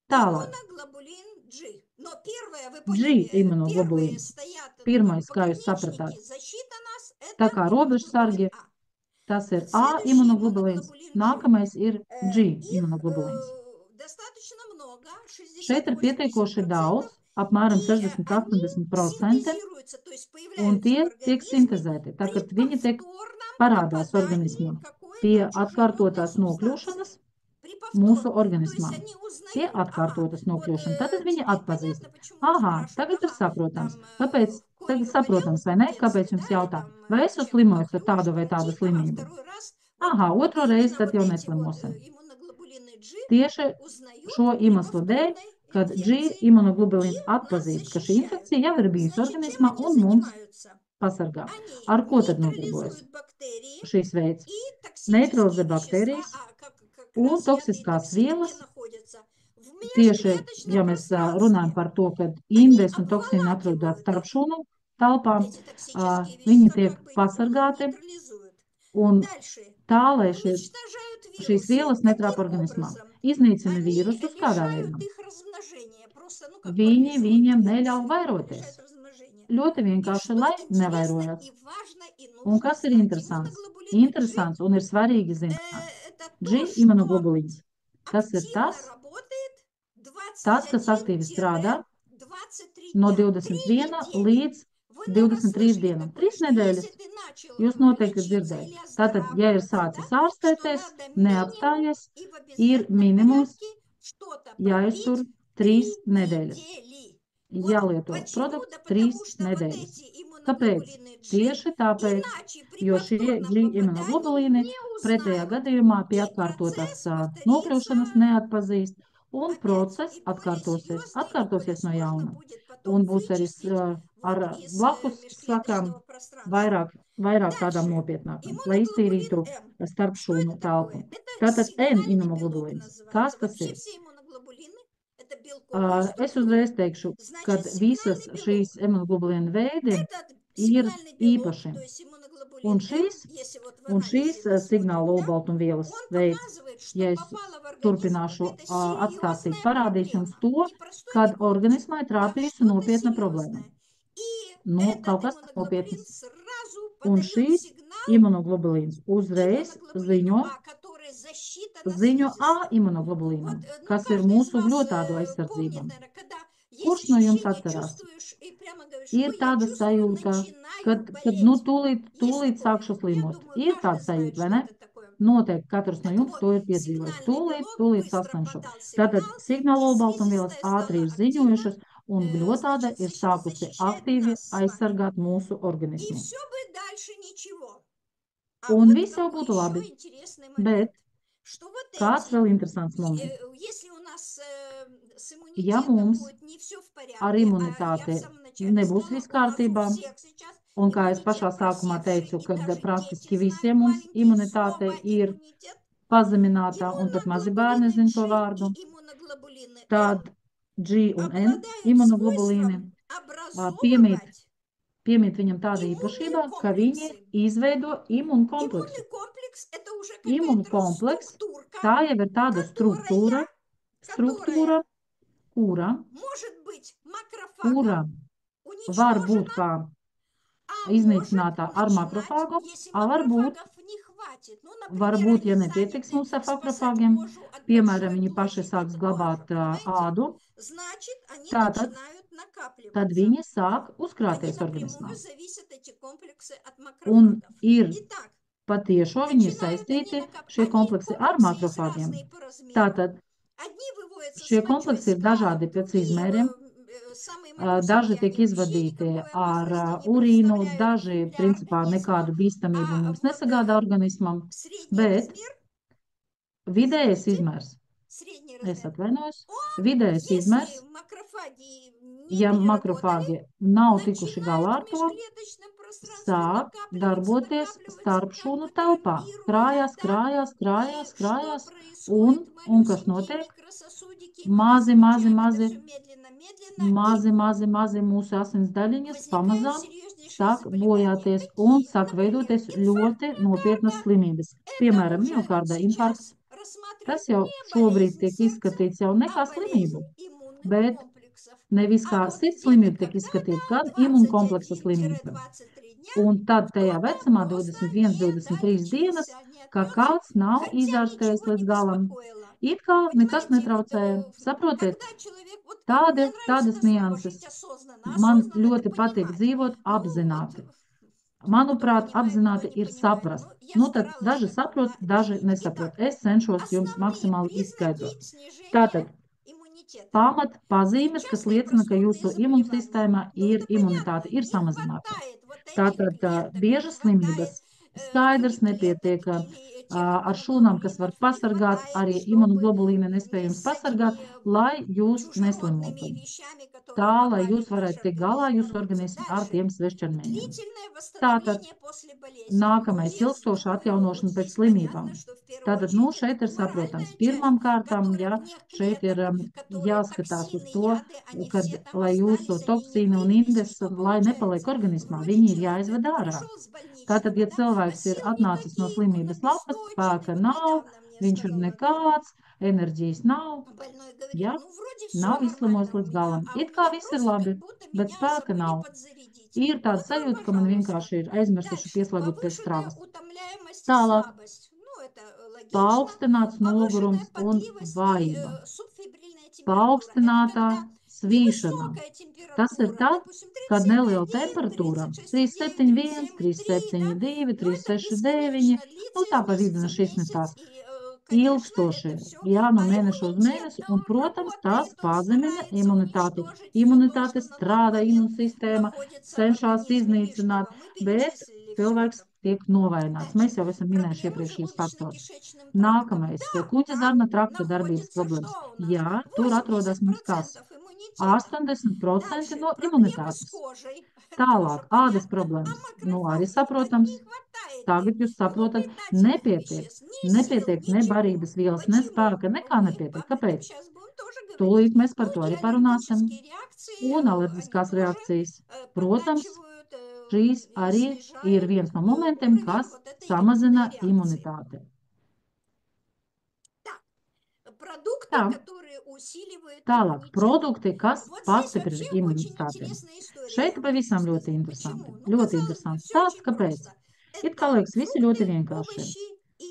tālāk. Иммуноглобулин G. Но первое, вы G поняли, первые imunoglobulīns. стоят Pirmais, kā jūs пограничники, sapratāt, защита нас, tā это kā иммуноглобулин robežsargi, А. tas ir A Следующий imunoglobulīns, иммуноглобулин G. nākamais ir G Их imunoglobulīns. достаточно много, Šeit ir pietiekoši 60-80%, daudz, apmēram и они 60-80%, синтезируются, то есть un появляются в tie tiek организме sintezēti. Tā при kā viņi tiek повторном parādās попадании organismā какой-то pie чужеродной atkārtotās субстанции. nokļūšanas При mūsu повторном. То есть organismā. они Pie узнают, ага, atkārtotas вот nokļūšanas. Tad viņi теперь atpazīst. понятно, почему Aha, спрашивают, tagad ir ага, saprotams. там Kāpēc? Tagad корью болел saprotams, vai в ne? детстве, Kāpēc jums да, или jautā? там Vai esmu чем-то slimojis ar похлёст, tādu vai tādu бронхит, ага, slimību? второй раз. Вот Aha, otro reizi именно tad вот jau эти вот neslimosim. иммуноглобулины G Tieši узнают šo при iemeslu dēļ, повторной kad G инфекции imunoglobulīns и нас atpazīst, ka šī защищают. infekcija jau ir bijusi Значит, чем organismā они un mums занимаются? pasargā. Они Ar ko tad nodarbojas нейтрализуют бактерии šīs veids? и Neutralizē токсические вещества, baktērijas как un раз яды и toksiskās токсины, где vielas. находятся? В Tieši, ja межклеточном mēs runājam пространстве. par to, ka Они indes un toksīni atrodas обволакивают starp их. šūnu telpām, Эти токсические viņi вещества tiek как бы pasargāti нейтрализуют. un Дальше. tā, lai Уничтожают šīs вирусы. vielas netrāp Каким organismā. образом? Iznīcina Они vīrusus kādā veidā. лишают их размножения. Просто, ну как Viņi парализуют viņiem вирусы. neļauj vairoties. Лишают размножения. Ļoti И vienkārši, что lai интересно nevairojās. и важно и Un нужно kas ir знать. interesants? Иммуноглобулины G Interesants un ir svarīgi zināt. это G то, что imunoglobulīns. Tas ir активно tas, работает kas aktīvi strādā 21-23 no дня. 3 21 недели. līdz Вы, наверное, 23 слышали dienām. такое, 3 что nedēļas. если ты начал Jūs noteikti лечиться dzirdējat. или Tātad, ja ir оздоравливаться, sācis да, что ārstēties, надо минимум neapstājies, и в ir обязательном minimums порядке что-то jāiztur пропить 3 nedēļas. недели. Jālieto Почему? produkts Да 3 потому что вот nedēļas. эти Kāpēc? иммуноглобулины G Tieši tāpēc, иначе при jo šie повторном G попадании immunoglobulīni не pretējā узнают. gadījumā pie И atkārtotās процесс повторится nokļūšanas neatpazīst, un опять. process И более серьезно, и более atkārtosies no сложно jauna. будет Un потом būs arī вычислить ar вот из blakus sakām межклеточного пространства. vairāk tādām Дальше. nopietnākām, lai Иммуноглобулин iztīrītu М. starp Что šūnu это telpu. такое? Это Tātad N сигнальный белок immunoglobulīns. Kas называется. tas Вообще ir? все иммуноглобулины это белковые Es структуры. uzreiz teikšu, ka Значит, visas сигнальный šīs белок. immunoglobulīna veidi Этот ir сигнальный белок, īpaši. то есть Un иммуноглобулин М, šīs, если вот в un анализе šīs мы signāla смотрим, да, olbaltumvielas он veids, показывает, что ja es попало в организм turpināšu какая-то atstāstīt, серьезная parādīšu jums проблема. to, Не простой kad микробчик, organismā ir а trāpījusi что-то nopietna problēma. серьезное. И Nu, kaut этот kas иммуноглобулин nopietns. сразу Un подает šīs сигнал imunoglobulīns uzreiz иммуноглобулину А, который защита на ziņo A слизистой. imunoglobulīnam, Вот, ну, kas ir каждый из mūsu вас gļotādu помнит, aizsardzība. наверное, когда есть Kurš no jums ощущение, atcerās? чувствуешь и прямо говоришь, Ir ой, я tāda чувствую, sajūta, начинаю kad nu, болеть. tūlīt Есть sākšu такое? Я slimot. думаю, Ir каждый tāda знает, sajūta, vai что ne? это такое. Noteikti katrs no Так jums вот, to ir piedzīvojis. сигнальный белок Tūlīt быстро saslimšu. подал Tātad сигнал, signāla и olbaltumvielas слизистая ātri стала ir активна, ziņojušas, un gļotāde значит, ir sākusi защищает aktīvi нас с вами. aizsargāt mūsu И organismu. все бы дальше ничего. А Un вот viss jau какой būtu labi, еще интересный bet момент, что вот kāds эти, vēl interesants moments. если у нас с Ja иммунитетом mums будет не все в ar порядке, а я в imunitāti самом начале nebūs сказала, viss у нас у kārtībā, всех сейчас un kā es pašā иммунитет sākumā просевший, teicu, и ka даже praktiski дети visiem знают mums маленькие imunitāte слово ir иммунитет. pazeminātā, un pat mazi bērni Иммуноглобулины zina to G vārdu, и иммуноглобулины М tad G un N обладают imunoglobulīni свойством piemīt, образовывать piemīt viņam tāda иммунные īpašība, ka viņi комплексы. izveido imunkompleksu. Иммунный комплекс это уже какая-то Imunkompleks, структурка, tā jau ir tāda которая struktūra, kura может быть kura макрофагом var būt уничтожена, kā а может iznīcinātā ar начинать, makrofāgu, если varbūt, макрофагов не хватит. Ну, например, varbūt, они ja nepietiks заняты mums ar спасать makrofāgiem, кожу от piemēram, большой viņi paši площади sāks кожи, glabāt понимаете? ādu, Значит, они tātad, начинают tad накапливаться. viņi sāk Они uzkrāties напрямую organismā. зависят, эти комплексы, от Un макрофагов. ir Итак, patiešo viņi ir начинают они saistīti šie kompleksi ar комплексы есть makrofāgiem. разные по размеру. Tātad Одни выводятся с šie мочой, kompleksi с ir калом, dažādi pēc другие izmēriem. самые Daži малюсенькие, tiek они вообще izvadīti никакой ar опасности не urīnu, представляют daži, для principā, организма. nekādu bīstamību А mums вот nesagādā organismam, средний bet размер, vidējais извините, izmērs, средний es размер, atvainojos, vidējais izmērs, если макрофаги не ja переработали, makrofāgi nav tikuši galā начинают ar в to, межклеточном пространстве sāk darboties starp šūnu telpā. Krājās, krājās, krājās, krājās, un kas notiek? Mazi mūsu asins daļiņas pamazām sāk bojāties un sāk veidoties ļoti nopietnas slimības. Piemēram, miokarda infarkts. Tas jau šobrīd tiek izskatīts jau ne kā slimība, bet nevis kā sirds slimība tiek izskatīta, gan imunkompleksa slimība. Un tad tajā vecumā, 21, 23 dienas, ka kāds nav izārstējis līdz galam, it kā nekas netraucēja. Saprotiet, tādas nianses. Man ļoti patīk dzīvot apzināti. Manuprāt, apzināti ir saprast. Nu, tad daži saprot, daži nesaprot. Es cenšos jums maksimāli izskaidrot. Tātad, pamat pazīmes, kas liecina, ka jūsu imunsistēmā ir imunitāte, ir samazināta. Tātad biežas slimības, skaidrs nepietiek ar šūnām, kas var pasargāt, arī imunoglobulīna nespējams pasargāt, lai jūs neslimotu. Tā, lai jūs varētu tikt galā jūsu organismu ar tiem svešķermeņiem. Tātad nākamais ilgstoša atjaunošana pēc slimībām. Tātad, nu, šeit ir saprotams. Pirmām kārtām, ja šeit ir jāskatās uz to, kad, lai jūsu toksīni un indes, lai nepaliek organismā, viņi ir jāizved ārā. Tātad, ja cilvēks ir atnācis no slimības lapas, spēka nav, viņš ir nekāds, enerģijas nav, ja, nav izslimos līdz galam. It kā viss ir labi, bet spēka nav. Ir tāda sajūta, ka man vienkārši ir aizmirsuši pieslēgt pie stravas. Tālāk, paaugstināts nogurums un vājība. Paaugstinātā svīšana. Tas ir tad, kad neliela temperatūra 371, 372, 369, nu tā pa vidu šis nesās. ilgstoši, jā, no mēneša uz mēnesi, un, protams, tās pazemina imunitāti. Imunitāte strādā, imūnsistēma cenšas iznīcināt, bet cilvēks tiek novaināts. Mēs jau esam minējuši iepriekšējos faktorus. Nākamais - kuģa zarna trakta darbības problēmas. Jā, tur atrodas mums kas? 80% no imunitātes. Tālāk, ādas problēmas. Nu, arī saprotams. Tagad jūs saprotat, nepietiek ne barības vielas, ne spēka, nekā nepietiek. Kāpēc? Tūlīt mēs par to arī parunāsim. Un alerģiskās reakcijas. Protams, šīs arī ir viens no momentiem, kas samazina imunitāti. Tā. Tālāk, produkti, kas pastiprina imunitāti. Šeit pavisam ļoti interesanti. Ļoti interesants stāsts, kāpēc? It kā liekas, visi ļoti vienkārši.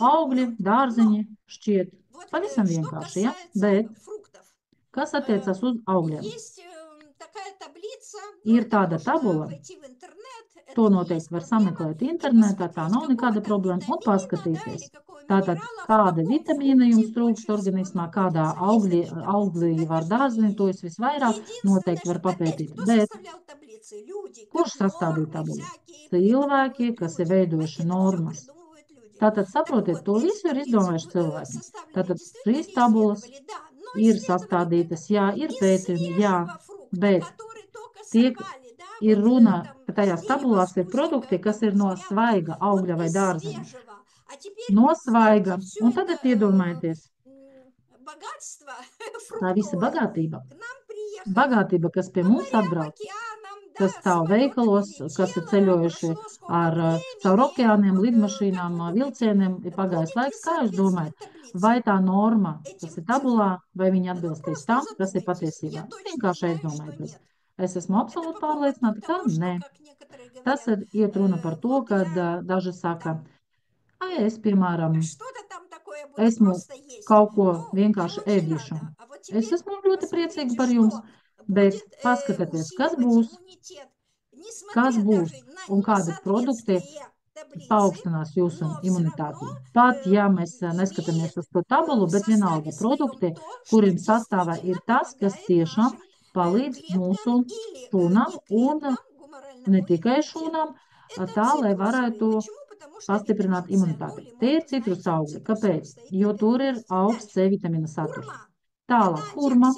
Augļi, dārzeņi šķiet pavisam vienkārši, ja? Bet kas attiecas uz augļiem? Ir tāda tabula, to noteikti var sameklēt internetā, tā nav nekāda problēma, un paskatīties. Tātad, kāda vitamīna jums trūkst organismā, kādā auglī var dārzini, to es visvairāk noteikti var papētīt. Bet kurš sastādīja tabulu? Cilvēki, kas ir veidojuši normas. Tātad, saprotiet, to visu ir izdomājuši cilvēki. Tātad, šīs tabulas ir sastādītas, jā, ir pētījumi, jā, bet tiek ir runa, ka tajās tabulās ir produkti, kas ir no svaiga augļa vai dārzeņa. No svaiga. Un tagad iedomājieties. Tā visa bagātība. Bagātība, kas pie mums atbrauc, kas stāv veikalos, kas ir ceļojuši caur okeāniem, lidmašīnām, vilcieniem, ir pagājis laiks. Kā jūs domājat, vai tā norma, kas ir tabulā, vai viņa atbilstīs tam, kas ir patiesībā? Vienkārši aizdomājieties. Es esmu absolūti pārliecināta, ka nē. Tas ir iet runa par to, ka daži saka, es, piemēram, esmu kaut ko vienkārši ēdīšu. Es esmu ļoti priecīga par jums, bet paskatieties, kas būs un kādi produkti paaugstinās jūsu imunitāti. Pat, ja mēs neskatāmies uz to tabulu, bet vienalga produkti, kuriem sastāvā ir tas, kas tiešām palīdz mūsu šūnām un ne tikai šūnām, tā, lai varētu pastiprināt imunitāti. Te ir citrus augļi. Kāpēc? Jo tur ir augsts C vitamīna saturs. Tālāk, hurma,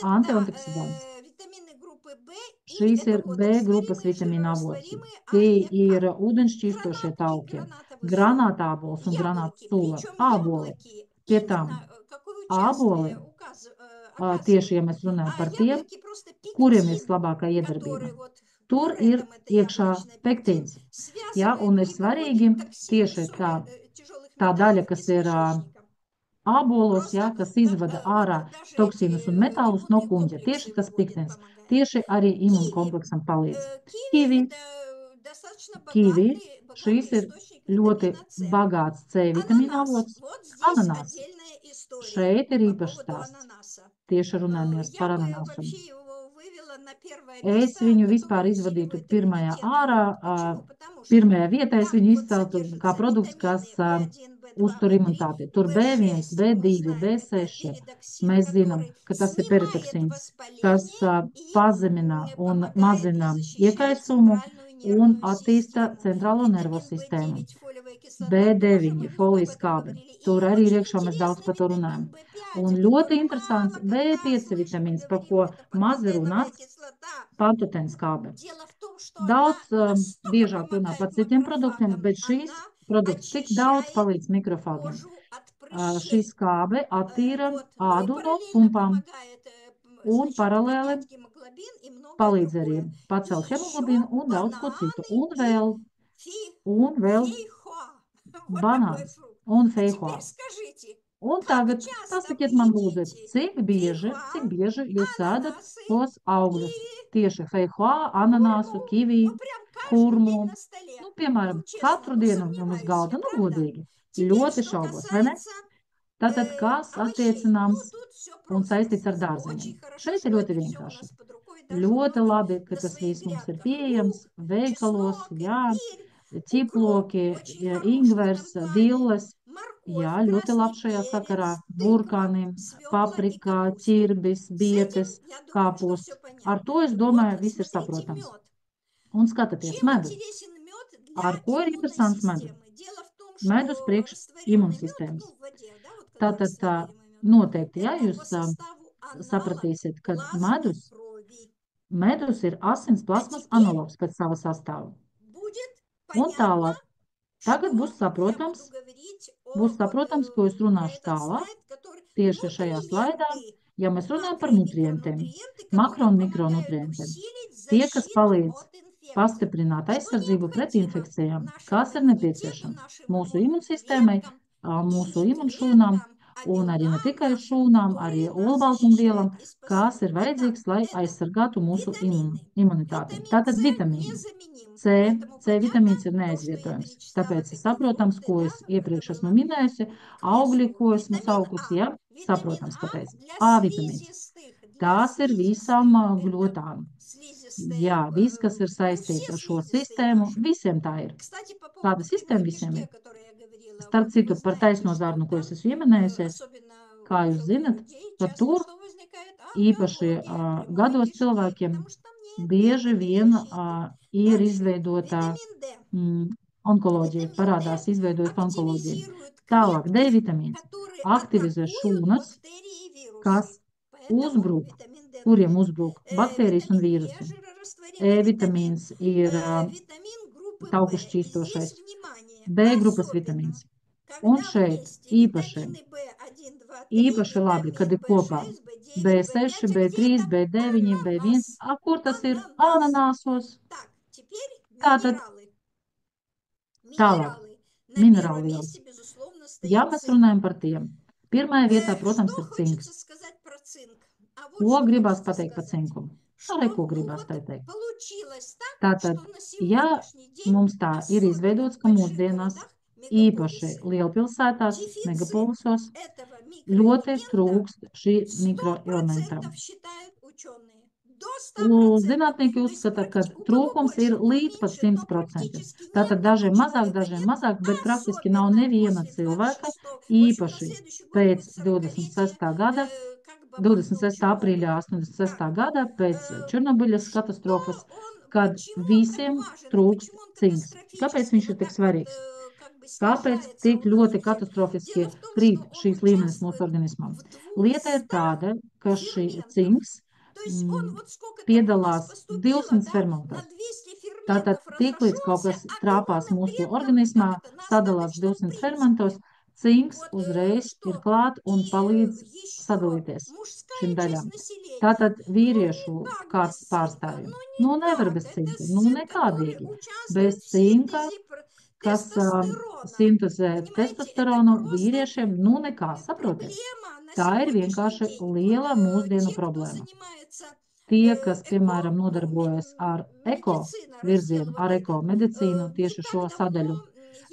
antioksidants. Šīs ir B grupas vitamīna avots. Tie ir ūdenšķīstošie tauki, granātābols un granātu sula, āboli. Pie tām āboli, tieši, ja mēs runājam par tiem, kuriem ir labākā iedarbība. Tur ir iekšā pektīns, ja, un ir svarīgi tieši tā daļa, kas ir ābolos, ja, kas izvada ārā toksīnus un metālus no kuņģa. Tieši tas pektīns, tieši arī imunkompleksam palīdz. Kivi, šīs ir ļoti bagāts C vitamīna avots, ananās. Šeit ir īpašs stāsts. Tieši runājamies par ananāsu. Es viņu vispār izvadītu pirmajā vietā, es viņu izceltu kā produkts, kas uztur imunitāti. Tur B1, B2, B6. Mēs zinām, ka tas ir peritoksīns, kas pazemina un mazina iekaisumu un attīsta centrālo nervo sistēmu. B9, folijas skābe. Tur arī ir iekšā, mēs daudz par to runājam. Un ļoti interesants B5 vitamīns, par ko maz ir runāts, pantotēna skābe. Daudz biežāk runā par citiem produktiem, bet šīs produkts tik daudz palīdz mikrofāgiem. Šī skābe attīra ādu no pumpām un paralēli palīdz arī pacelt hemoglobīnu un daudz ko citu. Un vēl banāns un feihoā. Un tagad pasakiet man lūdzu, cik bieži jūs ēdat tos augļus? Tieši feihoā, ananāsu, kivī, hurmu. Nu, piemēram, katru dienu jums galda, nu, godīgi. Ļoti šaubos, vai ne? Tātad, kas attiecināms un saistīts ar dārzeņiem? Šeit ir ļoti vienkārši. Ļoti labi, ka tas viss mums ir pieejams veikalos, jā. Ķiploki, ingvers, dilles, Jā, морковь, ļoti красный labs šajā sakarā. перец, тыква, Burkāni, свекла и paprika, капуста. ķirbis, С этим, bietes, я думаю, что все kāposts. Ar понятно. to, es Вот, domāju, viss ir смотрите, saprotams. мед. Un skatieties, Чем medus. интересен мед для Ar ko ir иммунной interesants medus? системы? Дело в том, Medus что priekš растворенный мед, imunsistēmas. ну, в воде, да, вот когда Tātad растворимый мед, noteikti, ja это jūs по составу аналог sapratīsiet, ka плазмы крови. medus ir asins А plasmas теперь analogs pēc sava sastāva. будет Un понятно, tālāk, tagad что būs я буду saprotams, говорить ko es про runāšu этот tālāk. слайд, который Tieši šajā slaidā, нутриенты, ja mēs runājam par макро- и nutrientiem, микронутриенты, makro которые un помогают mikronutrientiem, усилить tie, kas защиту palīdz от инфекций. pastiprināt Что aizsardzību pret необходимо infekcijām, нашему kas ir иммунитету, nepieciešams нашим mūsu иммунным imunsistēmai, клеткам mūsu и не imunšūnām клеткам, а un arī ne белкам tikai нашим, šūnām, arī которые нас olbaltumvielam, защищают и kas ir спасают. Итак, vajadzīgs, lai это aizsargātu mūsu витамины. imunitāti. Витамин Tātad С vitamīni. незаменим. Поэтому C понятно vitamīns ir то, что я neaizvietojams. перечисляла, Tāpēc ir какие saprotams, фрукты, ko да, es это iepriekš esmu было minējusi, к augļi, месту. ko esmu Витамин saukusi, А. ja, Витамин saprotams, kāpēc. А для A vitamīns. слизистых. Tās ir visām gļotām. Слизистые, Jā, viss, kas ir ну, saistīts все ar šo слизистые sistēmu, наши. visiem tā ir. Кстати, по Tāda поводу sistēma прямой visiem ir. кишке, о которой я говорила, Starp вот citu, вы par знаете, taisno что zarnu, ko там, es esmu ieminējusies, особенно kā у jūs пожилых zinat, людей, ka часто tur что возникает? īpaši Патология прямой gados кишки, cilvēkiem потому что там нет bieži этой vien защиты. ir Дальше. izveidota Витамин D. onkoloģija, Витамин parādās D izveidojot onkoloģiju. активизирует Tālāk, D клетки, vitamīns которые aktivizē атакуют šūnas, бактерии и kas вирусы. Поэтому uzbruk, витамин D kuriem нужен. uzbruk baktērijas un Витамин Е, vīrusi. жирорастворимый E витамин. vitamīns ir Витамин группы tauku В. И здесь, šķīstošais, внимание, B grupas особенно, vitamīns. Un когда šeit вместе īpaši, витамины В1, 2, 3, īpaši labi, kad витамин ir kopā В6, В9, B6, В5, а где B3, это? B9, B1. Ананас. Kur tas ir? Ананас. Ananāsos. Так, теперь Tātad минералы. tālāk, Минералы. На первом minerālvielas. месте, безусловно, Ja стоит mēs цинк. runājam par tiem, pirmajā vietā, protams, Что ir хочется cinks. сказать про цинк? А вот Ko что gribās хочется pateikt par сказать. cinku? Что, Arī ko ну gribās вот, pateikt. получилось так, Tātad, что на ja сегодняшний день, mums tā ir особенно izveidots, в ka больших mūsdienās городах, īpaši мегаполисы, lielpilsētās, дефицит megapolusos, этого ļoti микроэлемента trūkst šī 100% mikroelementa. считают ученые. До Un 100%. zinātnieki То есть uzskata, ka у кого trūkums ir больше, у кого līdz pat меньше, но 100%. практически нет Tātad такого человека dažiem нет, mazāk, bet praktiski nav особенно neviena после cilvēka, 26. В общем, на īpaši следующий год pēc будет 40-летие 26. gada, как бы 26. бахнул aprīļa Чернобыль. 86. Так, gada, pēc Černobiļas что katastrofas, он, kad почему он так visiem важен и trūkst почему он cinks. Kāpēc катастрофически viņš ir вот tik так вот svarīgs? как бы Kāpēc снижается tik у нас ļoti у всех? katastrofiski Дело в том, krīt что он šīs līmenis mūsu участвует organismam? в Lieta ir 200 tāda, ka šī ферментах. cinks То есть он вот сколько там у нас piedalās поступило, 200 да, на fermentos. 200 Tātad, ферментов tiklīdz kaut разошелся, kas а trāpās иммунным mūsu клеткам, как organismā, это, на sadalās остаточном 200 принципе. fermentos, cinks Вот uzreiz ir что. klāt un И palīdz еще sadalīties мужская šīm часть daļām. населения. Tātad Ну, vīriešu никак без kārtas цинка. pārstāvjiem. Ну, Nu, nevar никак. bez Это cinka. Nu, цинк, который nekādīgi. участвует Bez в cinka, синтезе kas тестостерона. sintezē Понимаете, это testosteronu просто vīriešiem, nu nekā, saprotiet. проблема на Tā ir сегодняшний vienkārši день. liela Вот mūsdienu те, кто problēma. занимается Tie, kas, эко, piemēram, ну, nodarbojas ar eko медицина, раздел virzienu, вот ar eko этот. medicīnu, Не tieši šo так sadaļu. давно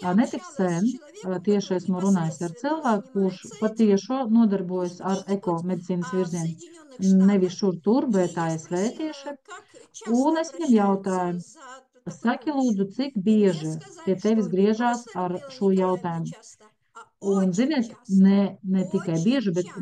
я Netik общалась с sen человеком, tieši который esmu runājis ar непосредственно cilvēku, kurš занимается этим patiešo nodarbojas ar не eko где-нибудь, medicīnas а в virzienu. Соединенных Nevis Штатах. šur tur, И bet я ASV tieši. спросила, как часто Un es viņam обращаются jautāju, за такой saki lūdzu, помощью. cik И мне bieži pie сказали, tevis что не griežās просто, ar Людмила šo Николаевна, jautājumu. часто, а Un, очень ziniet, часто. ne tikai bieži, Очень bet часто.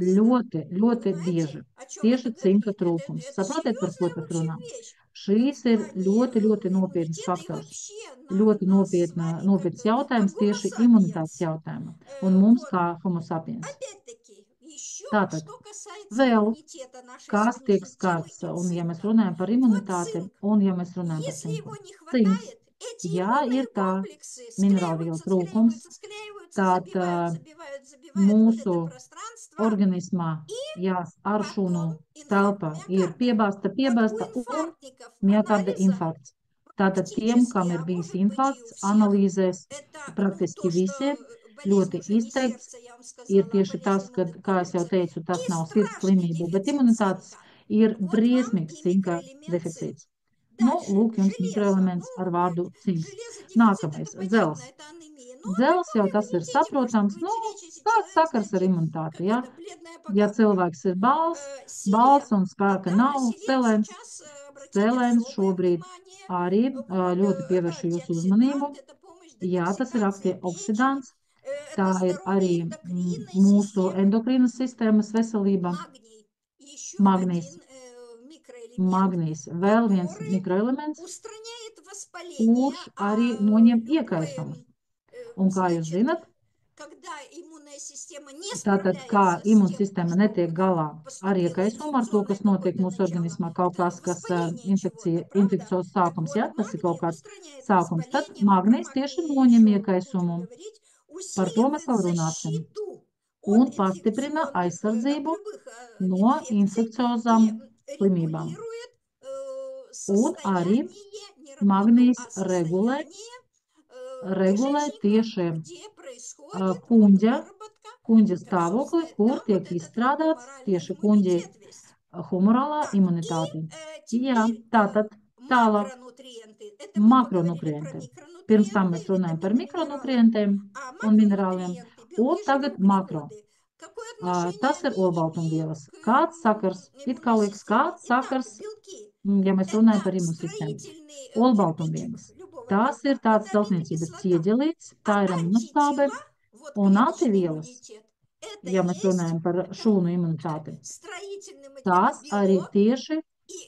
ļoti Понимаете, bieži. о чем это Tieši cinka говорит? trūkums. Это Saprotiet, par ko серьезная, в tas общем, runā? вещь Šīs в ir плане ļoti nopietns иммунитета и faktors. вообще Ļoti нас с вами как nopietns jautājums Homo tieši imunitātes sapiens. jautājuma. Un mums Вот. kā homo sapiens. Опять-таки, еще Tātad, что касается vēl иммунитета нашей kas tiek сегодняшней темы skarts, и un ja mēs цинка. runājam par Вот imunitāti, цинк. un ja mēs runājam par Если его cinku. не Cinks, хватает, эти ja ir иммунные tā комплексы minerālvielu склеиваются, trūkums, склеиваются, склеиваются, tad забивают вот это mūsu пространство, organismā, jā, ar šūnu потом инфаркт telpa ir миокарда. Вот у piebāzta un инфарктников miokarda анализа infarkts. Tātad tiem, практически, kam ir а bijis может быть и у infarkts, всех, analīzēs это, ну, praktiski то, что visiem болезнь ļoti уже не izteikts сердца, я вам ir сказала, а tieši tas, болезнь ka, иммунных kā es jau комплексов, teicu, tas и nav sirds страшный slimība, bet дефицит imunitātes цинка. ir Вот вам briesmīgs и cinka микроэлемент цинк. deficīts. Nu, Дальше, lūk, jums железо. mikroelements ar vārdu cinks. Железодефицит, это Nākamais, понятно, dzels. это анемия. Но о Dzels каком jau tas ir иммунитете может saprotams, быть nu, речь, если kāds человек, sakars ar знаете, imunitāti, как ja? это, бледная Ja поганка. cilvēks ir bals Селен. un spēka Да, на nav, селен selens, сейчас обратите selens особое šobrīd внимание. arī Вот, ļoti это pievēršu jūsu антиоксидант, uzmanību. это помощь Jā, tas ir детоксикации печени. antioksidants. Tā ir arī mūsu endokrīnas sistēmas veselība. Magnijs. Magnijs, vēl viens mikroelements, kurš arī noņem iekaisumus. Un kā jūs zinat, tātad, kā imūnsistēma netiek galā ar iekaisumu, ar to, kas notiek mūsu organismā, kaut kas infekcijos sākums, ja, tas ir kaut kāds sākums, tad magnijs tieši noņem iekaisumu. Par to mēs vēl runāsim. Un pastiprina aizsardzību no infekciozām slimībām. Un arī magnijs regulē tieši kuņģa stāvokli, kur tiek izstrādāts tieši kuņģi humorālā imunitāte. Jā, tātad tālāk makronutrienti. Pirms tam mēs runājam par mikronutrientiem un minerāliem, un tagad makro. Tas ir olbaltumvielas. Kāds sakars, it kā liekas, kāds sakars, ja mēs runājam par imūnsistēmu? Olbaltumvielas. Tās ir tāds celtniecības ķieģelīts, tā ir aminoskābe, un antivielas, ja mēs runājam par šūnu imunitāti, tās arī tieši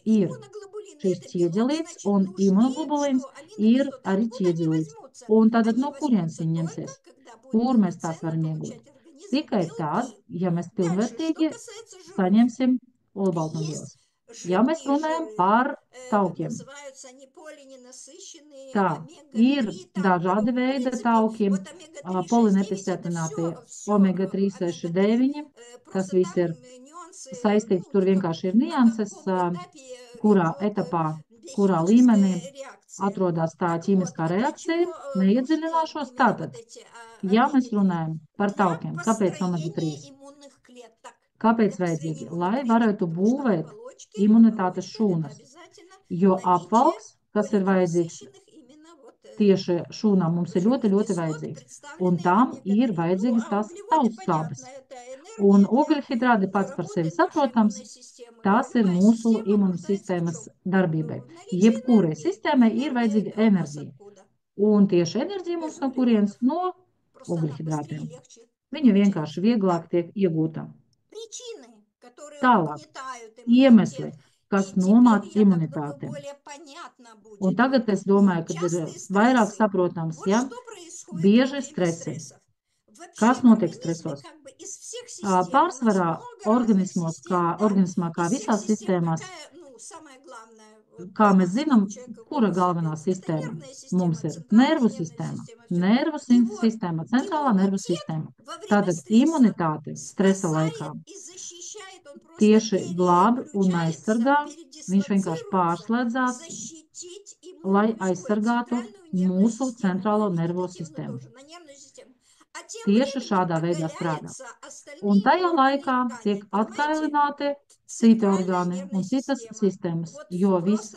ir šīs ķieģelīts, un imunoglobulīns ir arī ķieģelīts. Un tātad no kurienes viņi ņemsies? Kur mēs tās varam iegūt? Tikai tad, ja mēs pilnvērtīgi saņemsim olbaltumvielas. Ja mēs runājam par taukiem. Tā, ir dažādi veidi tauki, polinepisētinātie omega-3, 6, 9, tas viss ir saistīts, tur vienkārši ir nianses, kurā etapā, kurā līmenī atrodas tā ķīmiskā reakcija, neiedziļināšos tātad. Ja mēs runājam par taukiem, kāpēc omega-3? Kāpēc vajadzīgi? Lai varētu būvēt imunitātes šūnas, jo apvalks, kas ir vajadzīgs tieši šūnām, mums ir ļoti, ļoti vajadzīgs, un tam ir vajadzīgas tās tautskābes. Un ogļhidrāti pats par sevi saprotams, tās ir mūsu imunsistēmas darbībai. Jebkurai sistēmai ir vajadzīga enerģija, un tieši enerģija mums no kurienes? No ogļhidrātiem. Viņa vienkārši vieglāk tiek iegūta. Tālāk, iemesli, kas nomāc imunitāti. Un tagad es domāju, ka ir vairāk saprotams, ja, bieži stresi. Kas notiek stresos? Pārsvarā organismā, kā visās sistēmās, kā mēs zinām, kura galvenā sistēma mums ir? Nervu sistēma. Nervu sistēma, centrālā nervu sistēma. Tātad imunitāte stresa laikā tieši glābi un aizsargā, viņš vienkārši pārslēdzās, lai aizsargātu mūsu centrālo nervo sistēmu. Tieši šādā veidā strādā. Un tajā laikā tiek atkailināti citi orgāni un citas sistēmas, jo viss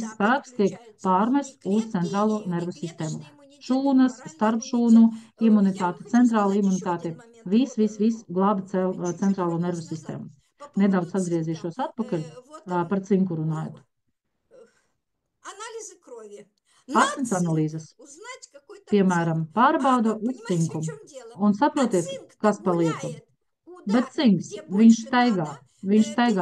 spēks tiek pārmests uz centrālo nervu sistēmu. Šūnas, starpšūnu imunitāte, centrāla imunitāte, viss glābi centrālo nervu sistēmu. Nedaudz atgriezīšos atpakaļ par cinku runājot. Asins analīzes, piemēram, pārbauda uz cinku un saprotiet, kas paliek. Bet cinks, viņš staigā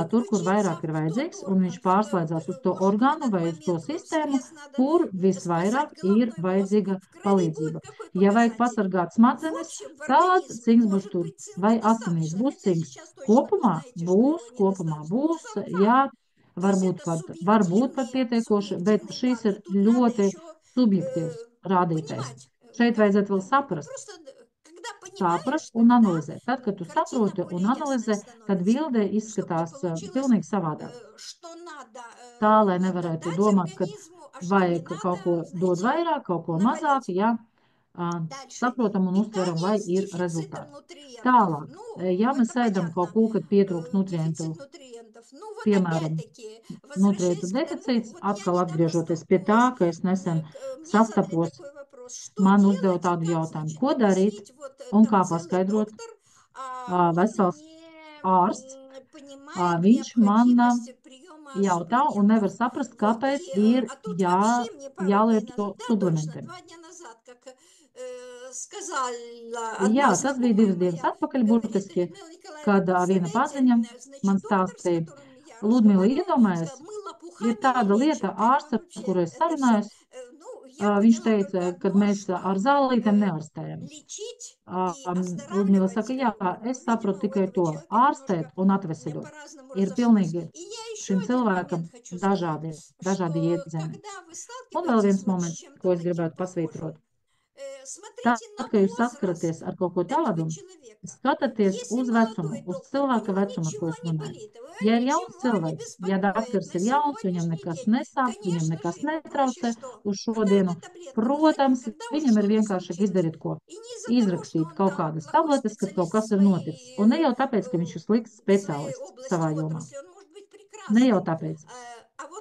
tur, kur vairāk ir vajadzīgs, un viņš pārslēdzās uz to orgānu vai uz to sistēmu, kur visvairāk ir vajadzīga palīdzība. Ja vajag pasargāt smadzenes, tad cinks būs tur, vai asinīs būs cinks. Kopumā būs, jā, varbūt pat pietiekoši, bet šīs ir ļoti subjektīvs rādītājs. Šeit vajadzētu vēl saprast un analizēt. Tad, kad tu saproti un analizē, tad bilde izskatās pilnīgi savādāk. Tā, lai nevarētu domāt, ka vajag kaut ko dot vairāk, kaut ko mazāk, ja saprotam un uztveram, vai ir rezultāti. Tālāk, ja mēs ēdam kaut ko, kad pietrūks nutrientu, piemēram, nutrientu deficīts, atkal atgriežoties pie tā, ka es nesen sastapos, man uzdeva tādu jautājumu, ko darīt un kā paskaidrot. Vesels ārsts, viņš man jautā un nevar saprast, kāpēc ir jālieto suplementi. Jā, tas bija 2 dienas atpakaļ burtiski, kad viena paziņa man stāstīja, Ludmila, iedomājies, ir tāda lieta ārsts, ar kuru es sarunājos, viņš teica, ka mēs ar zālītēm neārstējam. Ludmila saka, jā, es saprotu tikai to, ārstēt un atveseļot. Ir pilnīgi šim cilvēkam dažādi jēdzieni. Un vēl viens moments, ko es gribētu pasvītrot. Tad, kad jūs saskaraties ar kaut ko tādu, skatāties uz vecumu, uz cilvēka vecumu, ar ko es runāju. Ja ir jauns cilvēks, ja dakteris ir jauns, viņam nekas nesāp, viņam nekas netraucē uz šodienu, protams, viņam ir vienkārši izdarīt ko? Izrakstīt kaut kādas tabletes, kad kaut kas ir noticis. Un ne jau tāpēc, ka viņš ir slikts speciālists savā jomā. Ne jau tāpēc.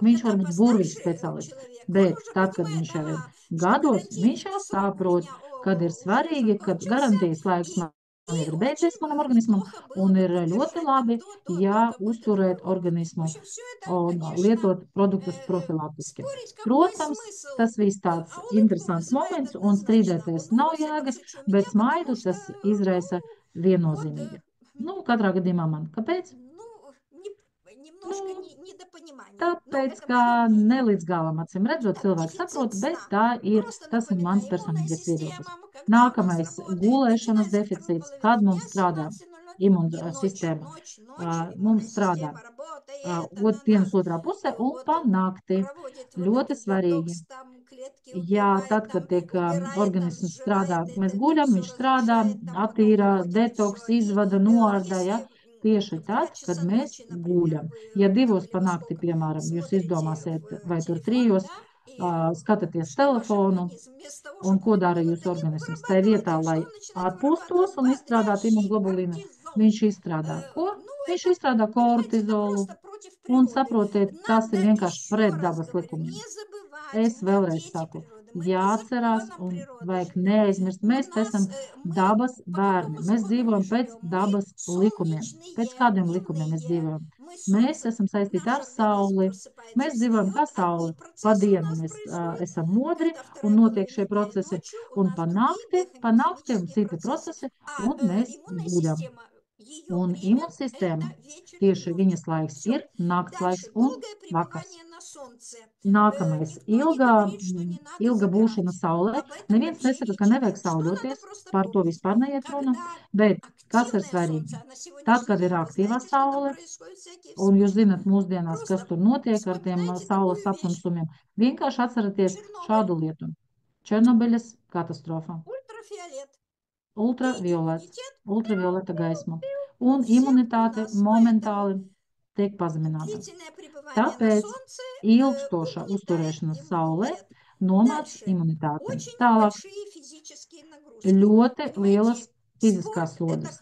Viņš var būt burvīgs speciālists, bet tad, kad viņš jau ir gados, viņš jau saprot, kad ir svarīgi, kad garantijas laiks man ir beidzies manam organismam, un ir ļoti labi, ja uzturēt organismu un lietot produktus profilaktiski. Protams, tas viss tāds interesants moments, un strīdēties nav jēgas, bet smaidu tas izraisa viennozīmīgi. Nu, katrā gadījumā man. Kāpēc? Tāpēc, ka ne līdz galam acīm redzot, cilvēks saprot, bet tas ir mans personīgais viedoklis. Nākamais - gulēšanas deficīts, kad mums strādā imūnsistēma. Mums strādā dienas otrā pusē un pa nakti. Ļoti svarīgi. Jā, tad, kad tiek organisms strādā, mēs guļam, viņš strādā, attīra, detoks, izvada, noārda, ja? Tieši tad, kad mēs guļam. Ja 2 pa nakti, piemēram, jūs izdomāsiet, vai tur 3, skatāties telefonu, un ko dara jūsu organisms? Tai vietā, lai atpūstos un izstrādātu imunoglobulīnu, viņš izstrādā ko? Viņš izstrādā kortizolu, un saprotiet, tas ir vienkārši pret dabas likumiem. Es vēlreiz saku, jāatcerās un vajag neaizmirst. Mēs esam dabas bērni. Mēs dzīvojam pēc dabas likumiem. Pēc kādiem likumiem mēs dzīvojam? Mēs esam saistīti ar sauli. Mēs dzīvojam kā sauli. Pa dienu mēs esam modri un notiek šie procesi. Un pa nakti un citi procesi, un mēs guļam. Un imūnsistēma, tieši viņas laiks ir nakts laiks un vakars. Nākamais - ilga būšana saulē. Neviens nesaka, ka nevajag sauļoties, par to vispār neiet runa, bet kas ir svarīgi? Tad, kad ir aktīvā saule, un jūs zinat mūsdienās, kas tur notiek ar tiem saules aptumsumiem, vienkārši atceraties šādu lietu. Černobiļas katastrofa. Ultravioleta gaisma. Un imunitāte momentāli tiek pazemināta. Tāpēc ilgstoša uzturēšanās saulē nomāc imunitāti. Tālāk ļoti lielas fiziskās slodzes.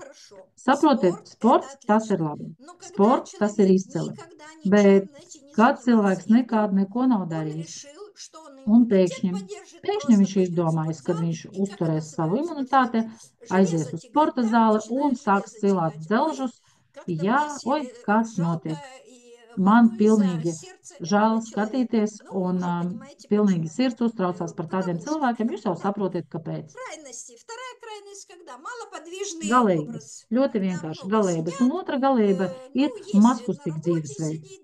Saprotiet, sports tas ir labi. Sports tas ir izcili. Bet kad cilvēks neko nav darījis, un pēkšņi viņš izdomājis, kad viņš uzturēs savu imunitāti, aizies uz sporta zāli un sāks cilāt dzelžus. Jā, kas notiek? Man pilnīgi žēl skatīties, un pilnīgi sirds uztraucās par tādiem cilvēkiem. Jūs jau saprotiet, kāpēc. Galējības. Ļoti vienkārši galējības. Un otra galējība ir mazkustīgs dzīvesveids.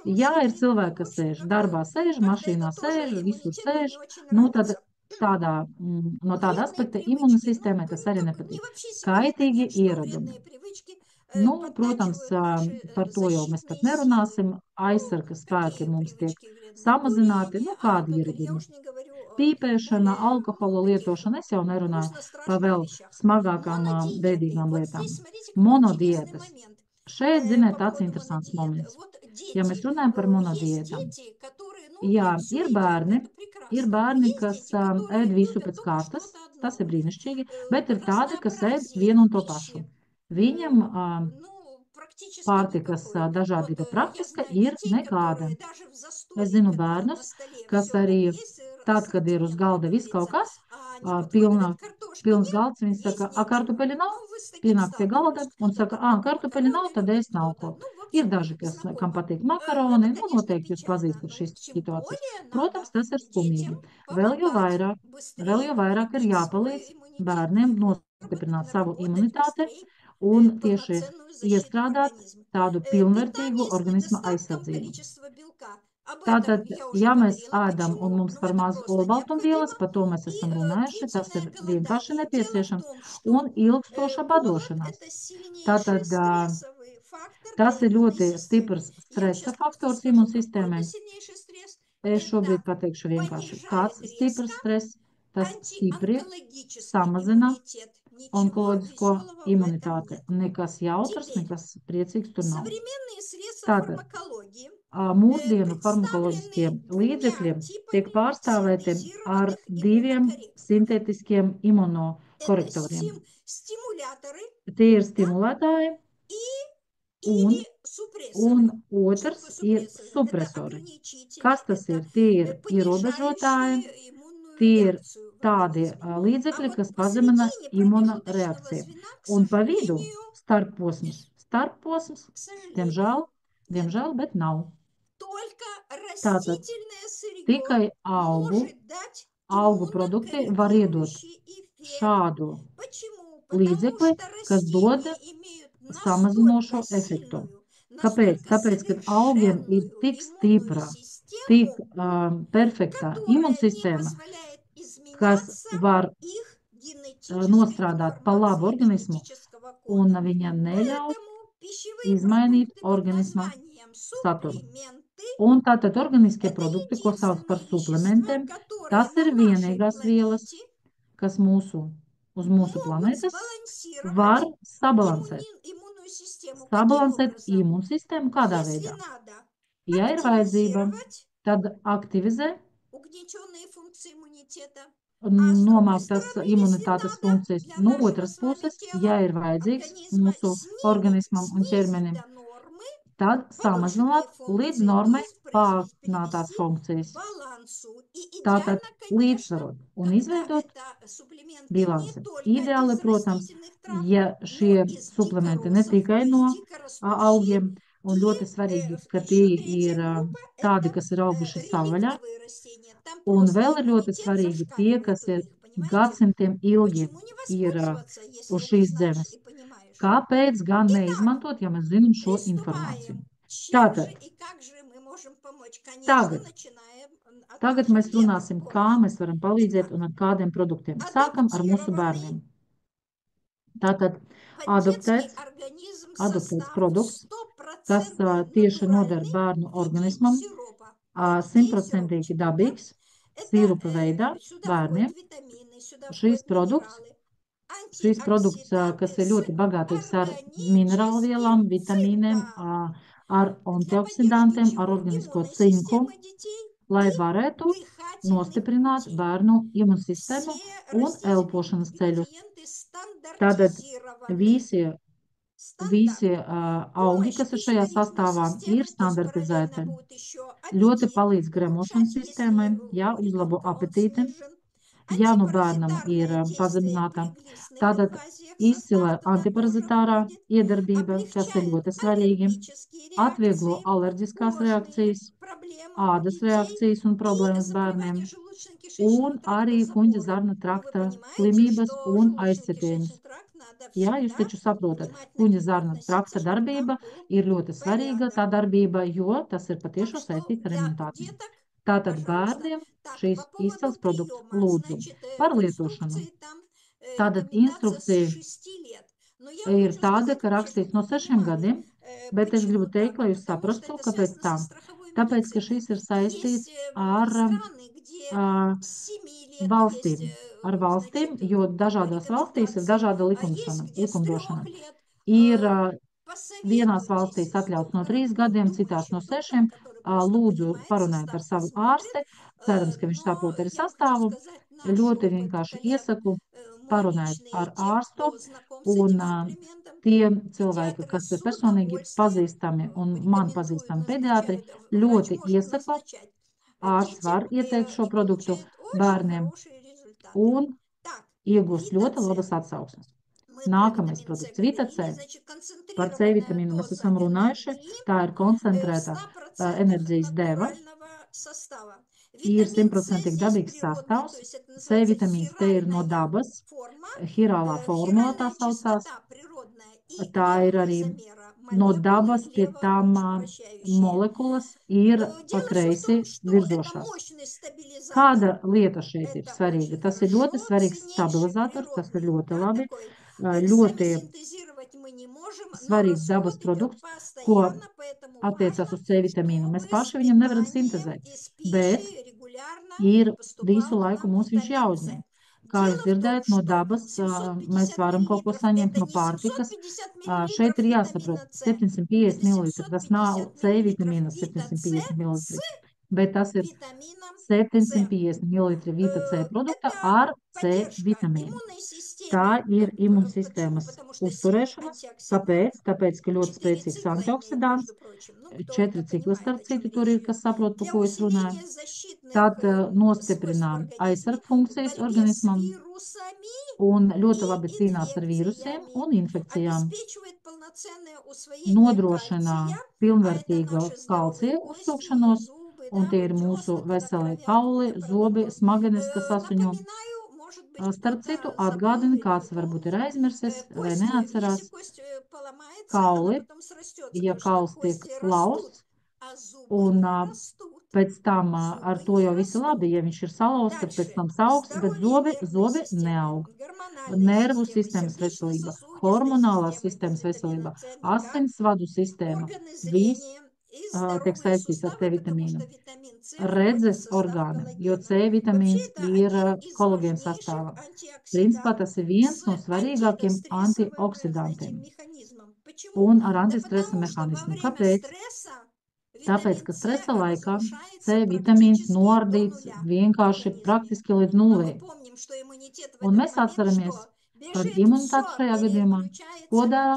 Ja ir cilvēki, kas sēž darbā, sēž, mašīnā sēž, visur sēž, nu tad no tāda aspekta imunosistēmai tas arī nepatīk. Kaitīgi ieradumi. Nu, protams, par to jau mēs pat nerunāsim. Aizsarga spēki mums tiek samazināti. Nu, kādi ieradumi? Pīpēšana, alkohola lietošana, es jau nerunāju par vēl smagākām bēdīgām lietām. Monodiētas. Šeit, ziniet, tāds interesants moments. Ja mēs runājam par monodiētām, jā, ir bērni, kas ēd visu pēc kārtas, tas ir brīnišķīgi, bet ir tādi, kas ēd vienu un to pašu. Viņam pārtikas dažādība praktiska ir nekāda. Es zinu bērnus, kas arī tad, kad ir uz galda viss kaut kas, pilns galds, viņi saka, kartupeļi nav, pienāk pie galda un saka, kartupeļi nav, tad ēst nav ko. Ir daži, kam patīk makaroni, nu noteikti jūs pazīstat šīs situācijas. Protams, tas ir skumīgi. Vēl jau vairāk ir jāpalīdz bērniem nostiprināt savu imunitāti un tieši iestrādāt tādu pilnvērtīgu organisma aizsardzību. Tātad, ja mēs ēdam un mums par maz olbaltumvielas, par to mēs esam runājuši, tas ir vienkārši nepieciešams, un ilgstoša badošanās. Tātad, tas ir ļoti stiprs stresa faktors imunsistēmai. Es šobrīd pateikšu vienkārši, kāds stiprs stress, tas stipri samazina onkoloģisko imunitāti. Nekas jautrs, nekas priecīgs tur nav. Tātad, mūsdienu farmakoloģiskie līdzekļi tiek pārstāvēti ar 2 sintētiskiem imunokorektoriem. Tie ir stimulētāji un otrs ir supresori. Kas tas ir? Tie ir ierobežotāji, tie ir tādi līdzekļi, kas pazemina imunoreakciju. Un pa vidu starpposms, diemžēl, bet nav. Tātad tikai augu produkti var iedot šādu līdzekli, kas dod samazinošo efektu. Kāpēc? Tāpēc, ka augiem ir tik stipra, tik perfekta imunsistēma, kas var nostrādāt pa labu organismu, un viņa neļauj izmainīt organisma saturu. Un tātad organiskie produkti, ko sauc par suplementiem, tas ir vienīgās vielas, kas uz mūsu planētas var sabalansēt imunsistēmu kādā veidā. Ja ir vajadzība, tad aktivizē nomāktās imunitātes funkcijas. No otras puses, ja ir vajadzīgs mūsu organismam un ķermenim, tad samazināt līdz normai paaugstinātās funkcijas. Tātad līdzsvarot un izveidot bilanci. Ideāli, protams, ja šie suplementi ne tikai no augiem, un ļoti svarīgi, ka tie ir tādi, kas ir auguši savvaļā, un vēl ir ļoti svarīgi tie, kas ir gadsimtiem ilgi ir uz šīs zemes. Kāpēc gan neizmantot, ja mēs zinām šo informāciju? Tagad mēs runāsim, kā mēs varam palīdzēt un ar kādiem produktiem. Sākam ar mūsu bērniem. Tātad adoptēts produkts, kas tieši noder bērnu organismam, 100% dabīgs, sirupa veidā bērniem. Šīs produkts, kas ir ļoti bagātīgs ar minerālvielām, vitamīniem, ar antioksidantiem, ar organisko cinku, lai varētu nostiprināt bērnu imunsistēmu un elpošanas ceļus. Tātad visi augi, kas ir šajā sastāvā, ir standartizēti. Ļoti palīdz gremošanas sistēmai, uzlabo apetīti. Ja nu bērnam ir pazemināta, tātad izcila antiparazitārā iedarbība, kas ir ļoti svarīgi, atvieglo alerģiskās reakcijas, ādas reakcijas un problēmas bērniem, un arī kuņģa zarnu trakta slimības un aizcietējumus. Jūs taču saprotat, kuņģa zarnu trakta darbība ir ļoti svarīga tā darbība, jo tas ir patiešām saistīts ar imunitāti. Tātad bērniem šīs izcils produkts lūdzu par lietošanu. Tātad instrukcija ir tāda, ka rakstīts no 6 gadiem, bet es gribu teikt, lai jūs saprastu, kāpēc tā. Tāpēc, ka šis ir saistīts ar valstīm, jo dažādās valstīs ir dažāda likumdošana. Ir vienās valstīs atļauts no 3 gadiem, citās no 6. Lūdzu parunājiet ar savu ārsti. Cerams, ka viņš saprot arī sastāvu. Ļoti vienkārši iesaku parunājiet ar ārstu. Un tie cilvēki, kas ir personīgi pazīstami un man pazīstami pediatri, ļoti iesaku. Ārsts var ieteikt šo produktu bērniem un iegūst ļoti labas atsauksmes. Nākamais produkts - Vita-C. Par C vitamīnu mēs esam runājuši. Tā ir koncentrēta enerģijas deva. ir 100% dabīgs sastāvs. C vitamīns te ir no dabas, hirālā formula tā saucās. Tā ir arī no dabas, pie tām molekulas ir pa kreisi virzošās. Kāda lieta šeit ir svarīga? Tas ir ļoti svarīgs stabilizators, tas ir ļoti labi, ļoti svarīgs dabas produkts, ko attiecās uz C vitamīnu. Mēs paši viņam nevaram sintezēt, bet ir visu laiku mums viņš jāuzņem. Kā jūs dzirdējat, no dabas mēs varam kaut ko saņemt no pārtikas. Šeit ir jāsaprot, 750 ml, tas nav C vitamīna 750 ml, bet tas ir 750 ml vita C produkta ar C vitamīnu. Tā ir imunsistēmas uzturēšana. Kāpēc? Tāpēc, ka ļoti spēcīgs antioksidants, 4 cikli starp citu tur ir, kas saprot, pa ko es runāju. Tad nostiprinām aizsarg funkcijas organismam un ļoti labi cīnās ar vīrusiem un infekcijām. Nodrošina pilnvērtīgu kalcija uzsūkšanos, un tie ir mūsu veselie kauli, zobi, smadzenes, kas asiņo. Starp citu, atgādina, kāds varbūt ir aizmirsis vai neatcerās. Kauli, ja kauls tiek lausts, un pēc tam ar to jau visi labi, ja viņš ir salauzts, tad pēc tam saugs, bet zobi neaug. Nervu sistēmas veselība, hormonālās sistēmas veselība, asinsvadu sistēma, viss tiek saistīts ar C vitamīnu. Redzes orgāni, jo C vitamīns ir kolagēna sastāvā. Principā tas ir viens no svarīgākiem antioksidantiem un ar antistresa mehānismu. Kāpēc? Tāpēc, ka stresa laikā C vitamīns noardīts vienkārši praktiski līdz nulē. Un mēs atceramies, kad imunitāte šajā gadījumā, ko dara,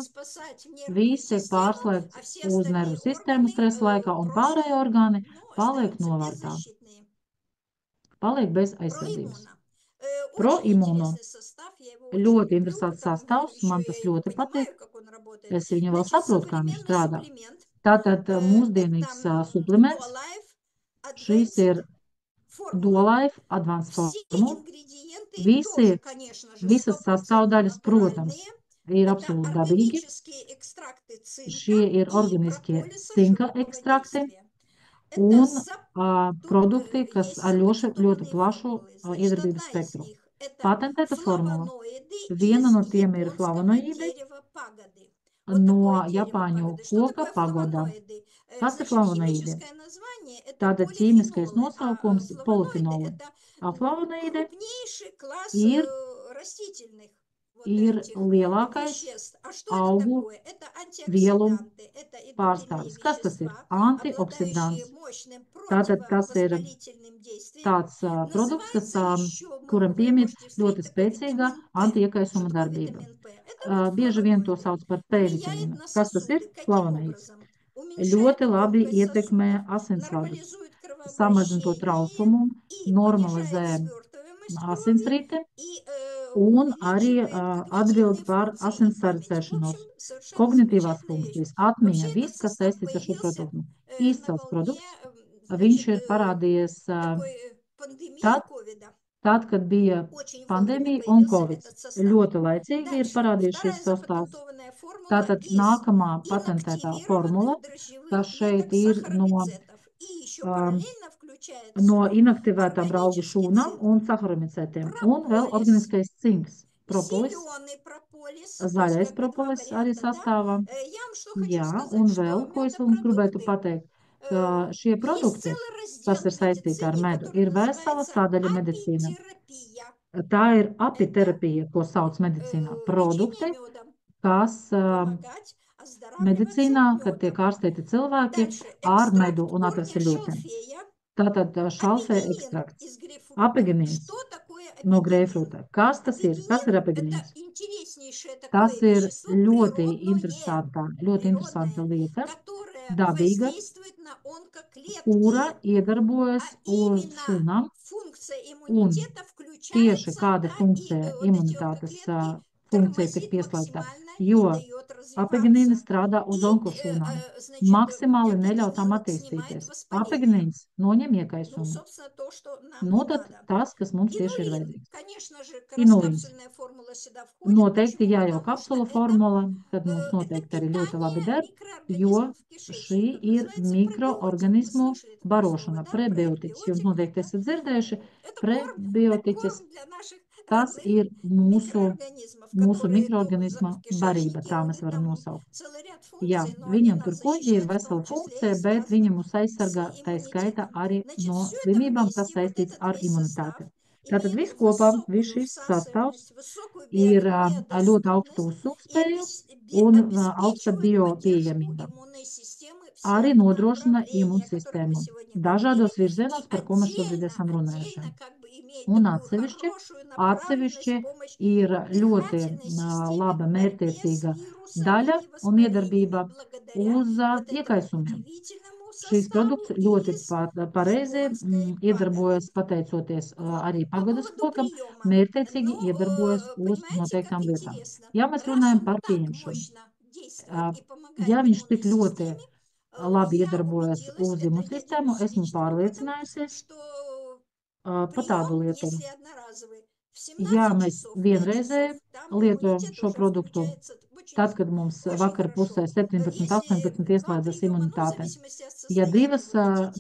viss tiek pārslēgts uz nervu sistēmu stresa laikā, un pārējie orgāni paliek novārtā. Paliek bez aizsardzības. Proimūno ļoti interesants sastāvs, man tas ļoti patīk. Es viņu vēl saprotu, kā viņš strādā. Tātad mūsdienīgs suplements. Šis ir Duolife Advanced Formula. Visas sastāvdaļas, protams, ir absolūti dabīgi. Šie ir organiskie cinka ekstrakti un produkti, kas ar ļoti plašu iedarbības spektru. Patentēta formula. Viena no tiem ir flavonoīdi no Japāņu koka pagoda. Kas ir flavonoīdi? Tātad ķīmiskais nosaukums polifenoli. Flavonoīdi ir lielākais augu vielu pārstāvis. Kas tas ir? Antioksidants. Tātad tas ir tāds produkts, kuram piemīt ļoti spēcīga antiiekaisuma darbība. Bieži vien to sauc par P vitamīnu. Kas tas ir? Flavonoīds. Ļoti labi ietekmē asinsvadus, samazina to trausumu, normalizē asinsrite un arī atbild par asins sardzēšanos, kognitīvās funkcijas, atmiņa, viss, kas saistīts ar šo produktu. Izcils produkts, viņš ir parādījies tad, kad bija pandēmija un covid. Ļoti laicīgi ir parādījies šis sastāvs. Tātad nākamā patentētā formula, kas šeit ir no inaktivētām raugu šūnām un saharomicētiem. Un vēl organiskais cinks, propolis, zaļais propolis arī sastāvā. Jā, un vēl, ko es jums gribētu pateikt, ka šie produkti, kas ir saistīti ar medu, ir vesela sadaļa medicīna. Tā ir apiterapija, ko sauc medicīnā. Produkti, kas medicīnā, kad tiek ārstēti cilvēki ar medu un atrasļotiem. Tātad šalfē ekstrakts. Apigenīns no greifruta. Kas tas ir? Kas ir apigenīns? Tas ir ļoti interesanta lieta, dabīga, kura iedarbojas uz šūnām un tieši kāda funkcija, imunitātes funkcija tiek pieslēgta. jo дает apigenīni развиваться. strādā uz И, onkošūnām. значит, Maksimāli это neļauj не tām может снимать attīstīties. воспаление. Apigenīns noņem Ну, iekaisumu. собственно, то, что нам и Notad надо. tas, kas mums tieši ir Инулин, vajadzīgs. конечно же, Inulīns. раскапсульная формула сюда входит. Noteikti Почему? jājau Потому что kapsulu formula, tad mums это noteikti arī ļoti labi питание der, jo микроорганизмов šī кишечника. ir Называется пребиотик. Вы mikroorganismu слышали такое слово, barošana, да? prebiotiķis. Jūs Пребиотик noteikti esat dzirdējuši, это prebiotiķis, корм для наших tas родных ir микроорганизмов, mūsu которые mikroorganisma в barība, кишечнике, tā у mēs них varam там nosaukt. целый ряд Jā, функций, но они viņam нас tur kuģi ir защищают в том vesela числе и funkcija, с bet viņi разным, mūs с aizsargā, tā skaitā иммунитетом. arī Значит, no все это slimībām, kas вместе, вот saistīts этот ar весь состав imunitāti. Tātad имеет viss kopā, viss высокую šis sastāvs всасываемость, высокую ir ar ļoti augstu биодоступность и uzsūkspēju un augsta обеспечивает поддержку biopieejamība. иммунной системы Arī всех nodrošina направлений, о которых мы imunsistēmu сегодня говорили, dažādos и virzienos, par ko mēs šobrīd esam runājuši. отдельно как бы имеет Un такую хорошую направленность atsevišķi в помощь ir ļoti дыхательной системе laba в борьбе с mērķtiecīga вирусами daļa и un воспалениями iedarbība благодаря uz вот этому iekaisumiem. удивительному Šīs составу produkts ļoti из pareizi японской бавы. iedarbojas pateicoties Вот. arī По pagodas поводу kokam, приема. mērķtiecīgi Ну, iedarbojas uz понимаете, как noteiktām lietām. интересно. Ja mēs Раз runājam он par так pieņemšanu, мощно действует и ja помогает viņš иммунной tik ļoti системе, labi я iedarbojas убедилась, uz это imunsistēmu, esmu единичным опытом, pārliecinājusies что par tādu прием, lietu. если одноразовый, в Ja 17 mēs часов, 5 часов, vienreizēji там lietojam иммунитет šo уже produktu, включается tad, kad mums очень vakar pusē хорошо. 17, Если 18 два ieslēdzas приема, ну, в imunitāte, зависимости от ja состояния, вы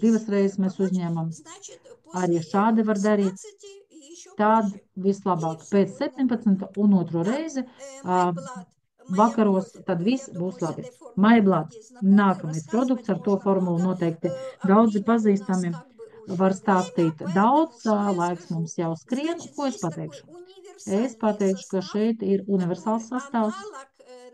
divas ленитесь reizes mēs помочь, uzņemam, значит, arī после šādi var darīt, 18 и еще tad позже. И vislabāk все pēc будет 17 нормально. un otro Так, reizi MyBlood, моя vakaros, кровь. tad Я viss думаю, būs с labi. этой формулой MyBlood. многие знакомы. Nākamais produkts Рассказывать ar to можно formulu много. noteikti А daudzi время у нас pazīstami. как бы Var уже время, stāstīt поэтому daudz, что я laiks скажу? mums jau skrien, Значит, ko es есть такой pateikšu. Es универсальный pateikšu, ka состав, šeit ir который universāls sastāvs, аналог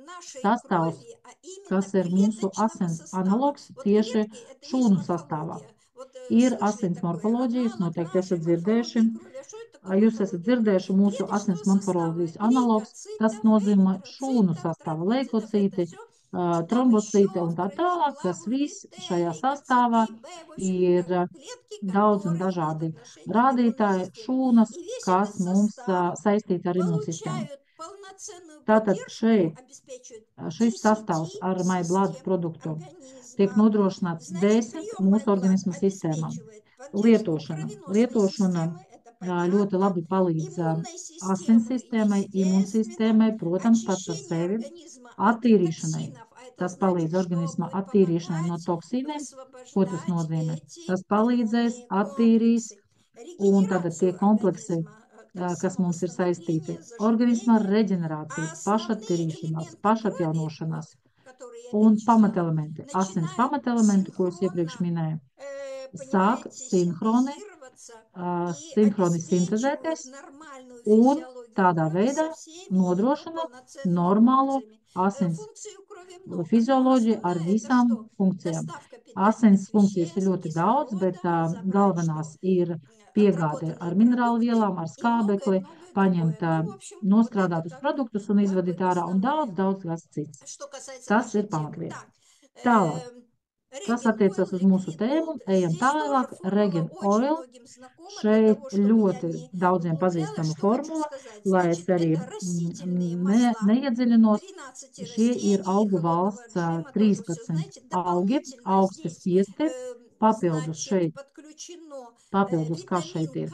нашей sastāvs, крови, а именно kas ir mūsu клеточного asins состава. analogs Вот tieši клетки– это есть šūnu sastāvā. морфология. Вот Ir слышали asins такое? morfoloģija, jūs Аналог noteikti нашей esat dzirdējuši. морфологии крови. А что это такое Jūs esat морфология крови? dzirdējuši mūsu asins Клеточного состава. morfoloģijas analogs. Tas Лейкоцитов, nozīmē šūnu эритроцитов, sastāvu, тромбоцитов. Это leikocīti, все. И там еще trombocīti un в tā крови tālāk. Tas плавают и viss Т, šajā sastāvā лейкоциты, и Б. В общем, ir клетки, daudz un которые имеют dažādi отношение к иммунной rādītāji, системе. šūnas, И весь этот kas mums состав saistīti ar imunsistēmu. получают полноценную Tātad поддержку, šeit обеспечивают šis 10 sastāvs ar MyBlood систем produktu tiek организма. nodrošināts Значит, 10 прием mūsu MyBlood organisma sistēmām. обеспечивает поддержку Lietošana. кровеносной Lietošana системы, это ļoti понятно, labi palīdz иммунной asins системы, sistēmai, естественно, imunsistēmai, protams, pats par очищение sevi, организма от attīrīšanai. токсинов, а это Tas значит, palīdz что organisma будет attīrīšanai no помогать toksīniem. Ko tas высвобождать nozīmē? эти Tas palīdzēs, иммунные attīrīs, комплексы, un tad tie регенерацию kompleksi, организма, то есть kas mums ir saistīti, самовосстановление, organisma заживление, reģenerācija, а основные pašattīrīšanās, элементы крови, pašatjaunošanās вот, которые я un перечисляла, pamatelementi, asins начинают pamatelementi, ko es iepriekš синхронно, minēju, sāk понимаете, sinhroni, синтезироваться и sinhroni обеспечивают sintezēties нормальную un физиологию tādā крови veidā со всеми ее nodrošina полноценными normālo функциями. asins Функций у крови много, но fizioloģiju ar основная это visām что? funkcijām. Доставка питания Asins funkcijas ir веществ, ļoti daudz, bet кислорода, забрать что? galvenās ir piegāde ar Обработанные minerālu продукты vielām, ar и многое, skābekli, многое другое. paņemt Ну, в общем, вот это nostrādātus как бы, produktus un izvadīt ārā un основное. daudz kas cits. Что касается Tas нашей ir темы. pamatlieta. Так, Tālāk, kas Regen attiecas Oil, uz mūsu Liquid tēmu, Gold. ejam Здесь тоже tālāk. формула Regen очень oil. многим знакома. Для Šeit того, чтобы я ļoti не daudziem углублялась, pazīstama что хочу formula, сказать. lai es Значит, arī это растительные масла, neiedziļinos. 13 Šie ir растений, augu хлопковая valsts джема, тоже все 13 знаете. augi, Дополнительно augsti здесь, spiesti, papildus значит, šeit, подключено papildus, kas витамин šeit К2,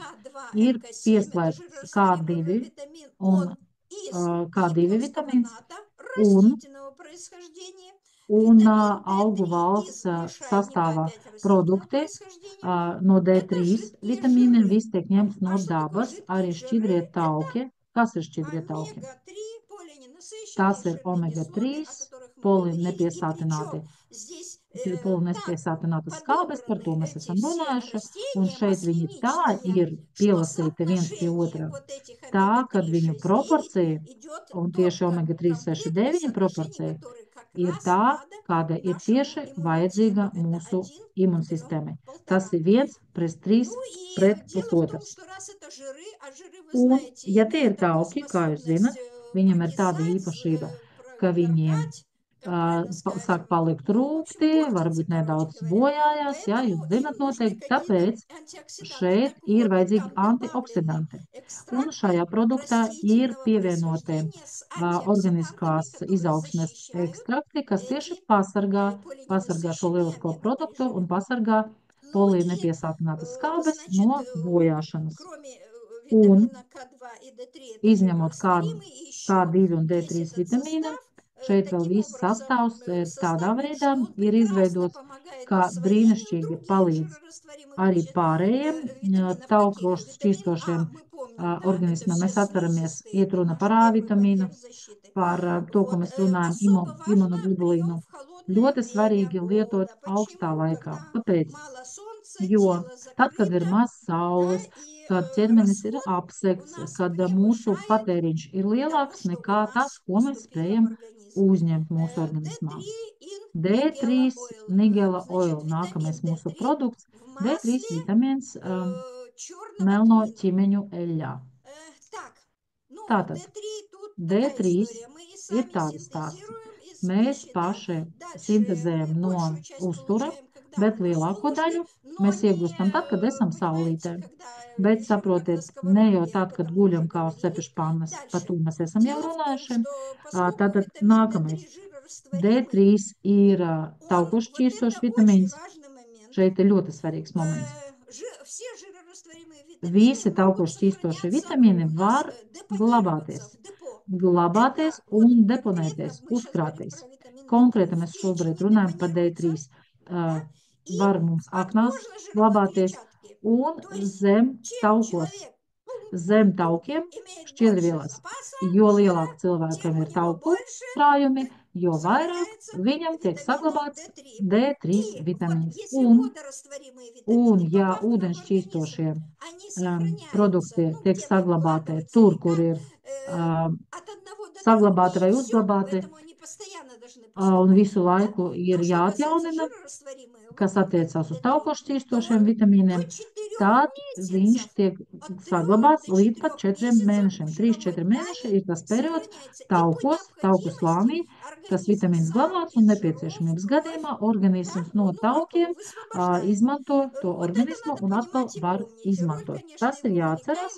ir НК7, это pieslēgts жирорастворимый K2 витамин, un он из K2 японского vitamīns НАТО, un растительного происхождения. un Витамин augu D3 из valsts лишайника, sastāvā опять растительного produkti происхождения. no Это D3 жидкие vitamīniem, жиры. viss tiek ņemts А no что такое dabas, жидкие arī жиры? šķidrie Это tauki. Kas ir šķidrie tauki? омега-3 Tās полиненасыщенные ir жирные кислоты, omega-3 о которых мы говорили. И polinepiesātināti причем здесь так polinespiesātinātas skābes, par to подобраны mēs эти esam все runājuši, un растения, šeit viņi tā масс-химичные, ir что pielasīti viens pie соотношение otra. вот этих Tā, kad омега-3, viņu 6, 9 proporcija, идет un tieši только omega-3, 6, комплектное 9 соотношение, proporcija, которое как ir раз tā, надо kāda ir нашему tieši иммунитету. vajadzīga Это mūsu 1 к 3, imunsistēmai. Tas 1,5. ir 1:3 Ну и pret дело в том, pusotras. что раз это жиры, а жиры, вы Un, знаете, ja tie имеют ir такую tauki, kā jūs способность zinat, viņam ir tāda прокисать, īpašība, ka viņi прогоркать, sāk palikt rūkti, varbūt nedaudz bojājās, jā, jūs zinat noteikti, tāpēc šeit ir vajadzīgi antioksidanti. Un šajā produktā ir pievienoti organiskās izaugsmes ekstrakti, kas tieši pasargā šo lielisko produktu un pasargā polīnepiesātinātas skābes no bojāšanas. Un izņemot K2 un D3 vitamīnu, šeit vēl viss sastāvs tādā veidā ir izveidots, kā brīnišķīgi palīdz arī pārējiem taukrošu šķīstošiem organismiem. Mēs atceramies, iet runa par A vitamīnu, par to, ko mēs runājam, imunoglobulīnu. Ļoti svarīgi lietot augstā laikā. Kāpēc? Jo tad, kad ir maz saules, kad ķermenis ir apsekts, kad mūsu patēriņš ir lielāks nekā tas, ko mēs spējam uzņemt mūsu organismā. D3 nigela oil, nākamais mūsu produkts, D3 vitamīns melno ķimeņu eļļā. Tātad, D3 ir tāds stāsts. Mēs paši sintezējam no uztura, bet lielāko daļu mēs iegūstam tad, kad esam saulītē. Bet saprotiet, ne jau tad, kad guļam kā uz cepešpannas, par to mēs esam jau runājuši. Tātad nākamais. D3 ir taukošķīstošs vitamīns. Šeit ir ļoti svarīgs moments. Visi taukošķīstošie vitamīni var glabāties un deponēties, uzkrāties. Konkrēti mēs šobrīd runājam par D3. Var mums aknās glabāties un zem taukiem šķiedrvielās. Jo lielāk cilvēkam ir tauku krājumi, jo vairāk viņam tiek saglabāts D3 vitamīns. Un ja ūdenšķīstošie produkti tiek saglabāti tur, kur ir saglabāti vai uzglabāti, un visu laiku ir jāatjaunina, kas attiecās uz taukošķīstošiem vitamīniem, tad viņš tiek saglabāts līdz pat 4 mēnešiem. 3-4 mēneši ir tas periods tauku slānī, tas vitamīns glabāts un nepieciešamības gadījumā organisms no taukiem izmanto to organismu un atkal var izmantot. Tas ir jāatceras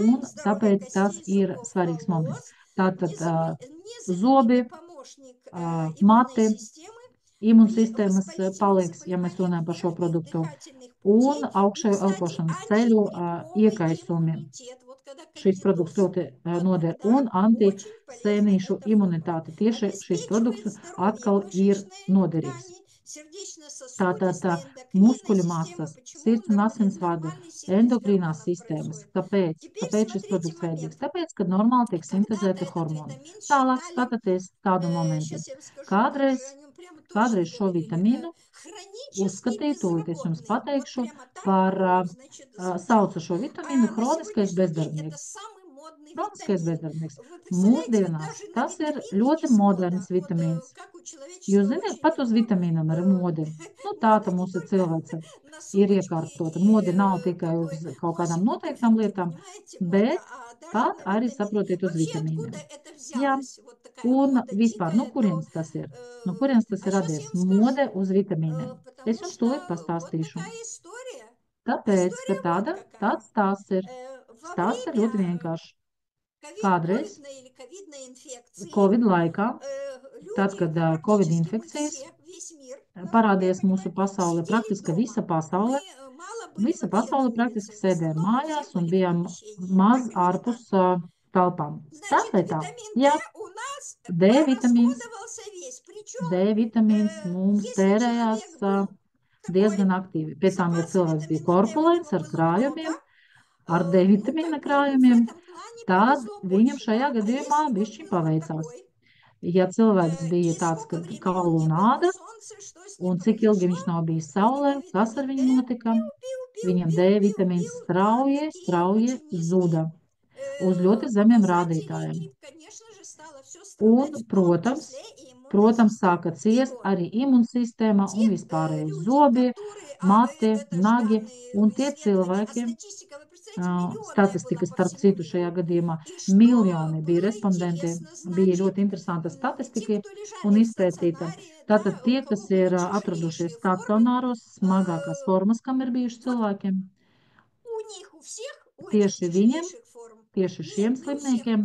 un tāpēc tas ir svarīgs moments. Tātad zobi, mati, imunsistēmas paliks, ja mēs runājam par šo produktu, un augšējo elpošanas ceļu iekaisumi. Šis produkts ļoti noder un antisēnīšu imunitāti. Tieši šis produkts atkal ir noderīgs. Tātad muskuļu masas, sirds un asinsvadu, endokrīnās sistēmas. Kāpēc šis produkts vajadzīgs? Tāpēc, ka normāli tiek sintezēti hormoni. Tālāk skatāties kādu momentu. Kādreiz šo vitamīnu uzskatīja, tūlīt es jums pateikšu, par sauca šo vitamīnu hroniskais bezdarbnieks. Kroniskais bezdarbnieks. Mūsdienās tas ir ļoti moderns vitamīns. Jūs ziniet, pat uz vitamīnam ir mode. Tāda mūsu cilvēce ir iekārtota. Mode nav tikai uz kaut kādām noteiktām lietām, bet pat arī saprotiet uz vitamīniem. Jā, un vispār, kurienes tas ir? Kurienes tas ir radies? Mode uz vitamīniem. Es jums tūlīt pastāstīšu. Tāpēc, ka tāds stāsts ir. Stāsts ir ļoti vienkārši. Kādreiz Covid laikā, tad, kad Covid infekcijas parādījās mūsu pasaulē, praktiski visa pasaule praktiski sēdēja mājās un bija maz ārpus telpām. Tā, jā, D vitamīns mums tērējās diezgan aktīvi. Pēc tam, ja cilvēks bija korpulents ar krājumiem, ar D vitamīna krājumiem, tad viņam šajā gadījumā bišķi paveicās. Ja cilvēks bija tāds, ka kaulu un āda, un cik ilgi viņš nav bijis saulē, kas ar viņu notika? Viņam D vitamīns strauji zuda uz ļoti zemiem rādītājiem. Un, protams, sāka ciest arī imunsistēma un vispārēji zobi, mati, nagi, un tie cilvēki, statistika, starp citu, šajā gadījumā miljoni bija respondenti, bija ļoti interesanta statistika un izpētīta. Tātad tie, kas ir atradušies stacionāros, smagākās formas, kam ir bijuši cilvēkiem, tieši viņiem, tieši šiem slimniekiem,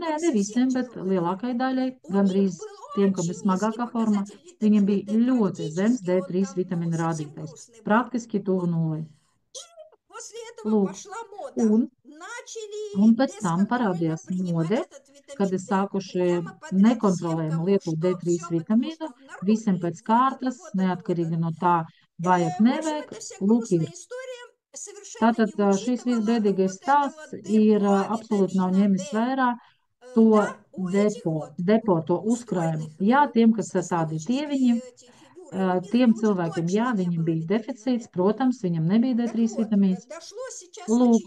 ne visiem, bet lielākai daļai, gandrīz tiem, kam ir smagākā forma, viņiem bija ļoti zems D3 vitamīna rādītājs, praktiski tuvu nulai. Lūk, un pēc tam parādījās mode, kad ir sākuši nekontrolējami lietot D3 vitamīnu, visiem pēc kārtas, neatkarīgi no tā, vajag, nevajag, lūk ir. Tātad šīs visbēdīgais stāsts ir absolūti nav ņēmis vērā to depo, to uzkrājumu. Jā, tiem, kas ir tādi tieviņi, tiem cilvēkiem, jā, viņam bija deficīts, protams, viņam nebija D3 vitamīns. Lūk,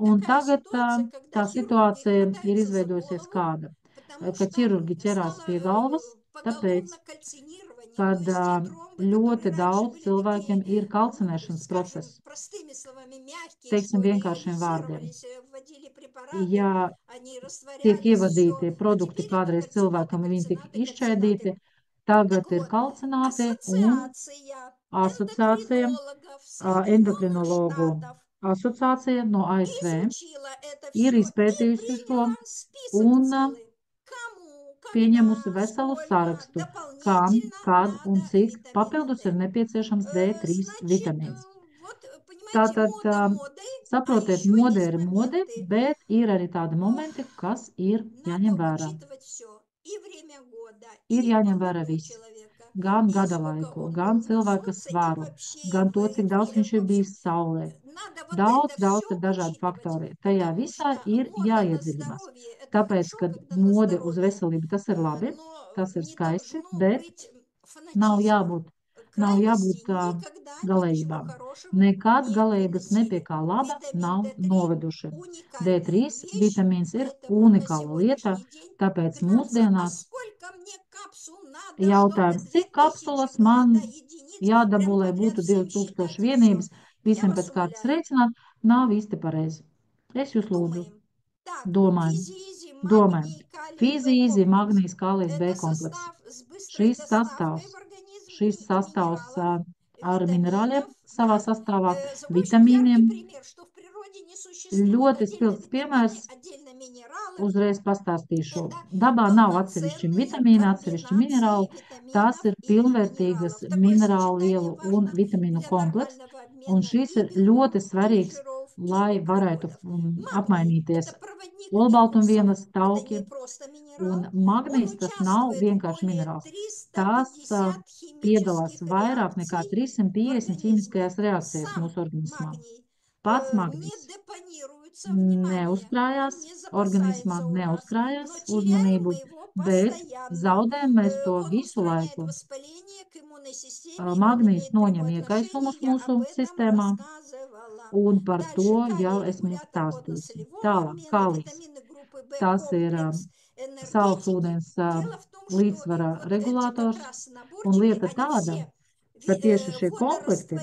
un tagad tā situācija ir izveidojusies kāda, ka ķirurgi ķerās pie galvas, tāpēc, kad ļoti daudz cilvēkiem ir kalcinēšanas process. Teiksim vienkāršiem vārdiem. Ja tiek ievadīti produkti kādreiz cilvēkam, viņi tika izšķēdīti, tagad ir kalcināti un asociācija, endokrinologu asociācija no ASV ir izpētījusi šo un pieņemusi veselu sarakstu, kam, kad un cik papildus ir nepieciešams D3 vitamīns. Tātad, saprotiet, mode ir mode, bet ir arī tādi momenti, kas ir jāņem vērā. Ir jāņem vērā viss. Gan gada laiku, gan cilvēka svaru, gan to, cik daudz viņš ir bijis saulē. Daudz ir dažādi faktori. Tajā visā ir jāiedziļinās. Tāpēc, kad mode uz veselību, tas ir labi, tas ir skaisti, bet nav jābūt galējībām. Nekad galējības nepie kā laba nav noveduši. D3 vitamīns ir unikāla lieta, tāpēc mūsdienās jautājums, cik kapsulas man jādabū, lai būtu 2000 vienības, visiem pēc kārtas reicināt, nav īsti pareizi. Es jūs lūdzu, domājam. Fizīzi, magnīs, kālijas, B kompleks. Šīs sastāvs ar minerāļiem savā sastāvā, vitamīniem. Ļoti spilgts piemērs, uzreiz pastāstīšu. Dabā nav atsevišķi vitamīni, atsevišķi minerāli. Tās ir pilnvērtīgas minerālu vielu un vitamīnu kompleks. Un šis ir ļoti svarīgs, lai varētu apmainīties olbaltumvielas, tauki. Un magnīs tas nav vienkārši minerāls. Tās piedalās vairāk nekā 350 ķīmiskajās reakcijās mūsu organismā. Pats magnīs neuzkrājās, organismā neuzkrājās uzmanību, bet zaudējam mēs to visu laiku. Magnīs noņem iekaisumus mūsu sistēmā, un par to jau esmu stāstījusi. Tālāk, kālijs. Tas ir saules ūdens līdzsvara regulators, un lieta tāda, ka tieši šie komplekti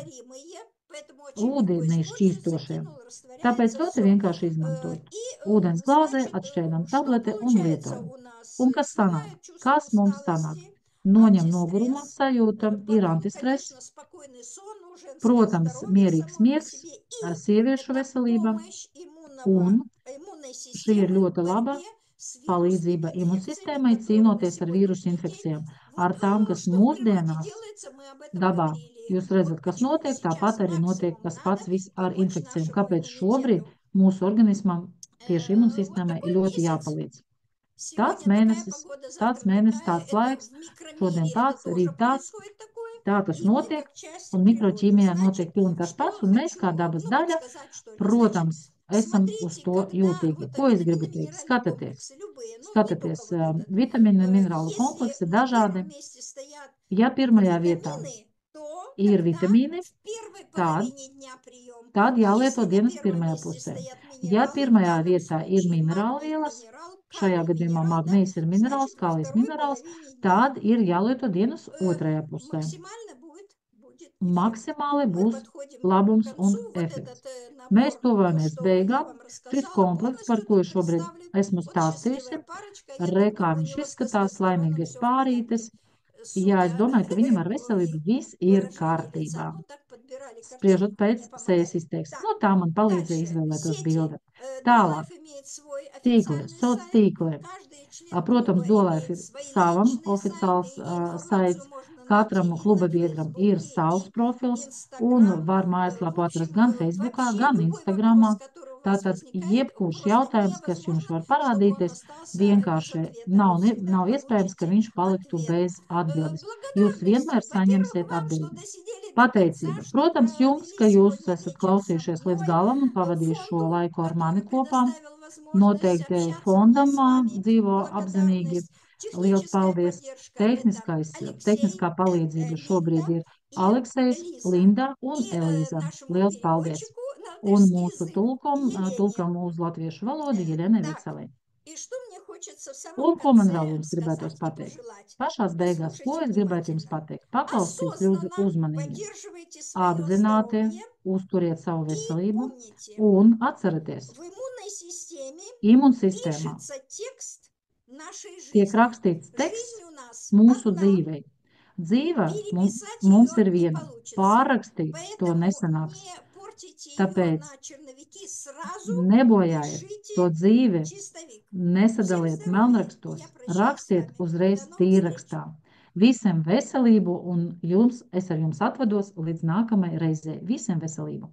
ūdenī šķīstošie. Tāpēc ļoti vienkārši izmantot. Ūdens glāzē atšķēdam tablete un lietojam. Un kas sanāk? Kas mums sanāk? Noņem noguruma sajūta, ir antistress, protams, mierīgs miegs, sieviešu veselība, un šī ir ļoti laba palīdzība imunsistēmai cīnoties ar vīrusu infekcijām. Ar tām, kas mūsdienās dabā, jūs redzat, kas notiek, tāpat arī notiek tas pats viss ar infekcijām. Kāpēc šobrīd mūsu organismam tieši imunsistēmai ir ļoti jāpalīdz? Tāds mēnesis, tāds laiks, šodien tāds, rīt tāds, tā tas notiek, un mikroķīmijā notiek pilni tas pats, un mēs kā dabas daļa, protams, esam uz to jūtīgi. Ko es gribu teikt? Skatieties, vitamīnu un minerālu kompleksi dažādi. Ja pirmajā vietā ir vitamīni, tad jālieto dienas pirmajā pusē. Ja pirmajā vietā ir minerālvielas, šajā gadījumā magnīs ir minerāls, kālijs minerāls, tad ir jālieto dienas otrajā pusē. maksimāli būs labums un efekts. Mēs tuvojamies beigām. Šis komplekts, par ko es šobrīd esmu stāstījusi, kā viņš izskatās, laimīgais pārītes. Jā, es domāju, ka viņam ar veselību viss ir kārtībā. Spriežot pēc sejas izteiksmes. No tā man palīdzēja izvēlētos bildi. Tālāk. Tīkli, sociālie tīkli. Protams, Dolaifa ir savam oficiāls saits. Katram kluba biedram ir savs profils un var mājaslapu atrast gan Facebookā, gan Instagramā. Tātad jebkurš jautājums, kas jums var parādīties, vienkārši nav iespējams, ka viņš paliktu bez atbildes. Jūs vienmēr saņemsiet atbildi. Pateicība. Protams, jums, ka jūs esat klausījušies līdz galam un pavadījuši šo laiku ar mani kopā. Noteikti fondam dzīvo apzinīgi. Liels paldies! Tehniskā palīdzība šobrīd ir Aleksejs, Linda un Elīza. Liels paldies! Un mūsu tulkam uz latviešu valodu Jelenai Veselē. Un ko man vēl jums gribētos pateikt? Pašās beigās, ko es gribētu jums pateikt? Paklausieties ļoti uzmanīgi. Apzināti uzturiet savu veselību un atcerieties, imūnsistēmā tiek rakstīts teksts mūsu dzīvei. Dzīve mums ir viena. Pārrakstīt to nesanāks. Tāpēc nebojājiet to dzīvi, nesadaliet melnrakstos, rakstiet uzreiz tīrrakstā. Visiem veselību un es ar jums atvados līdz nākamajai reizei. Visiem veselību!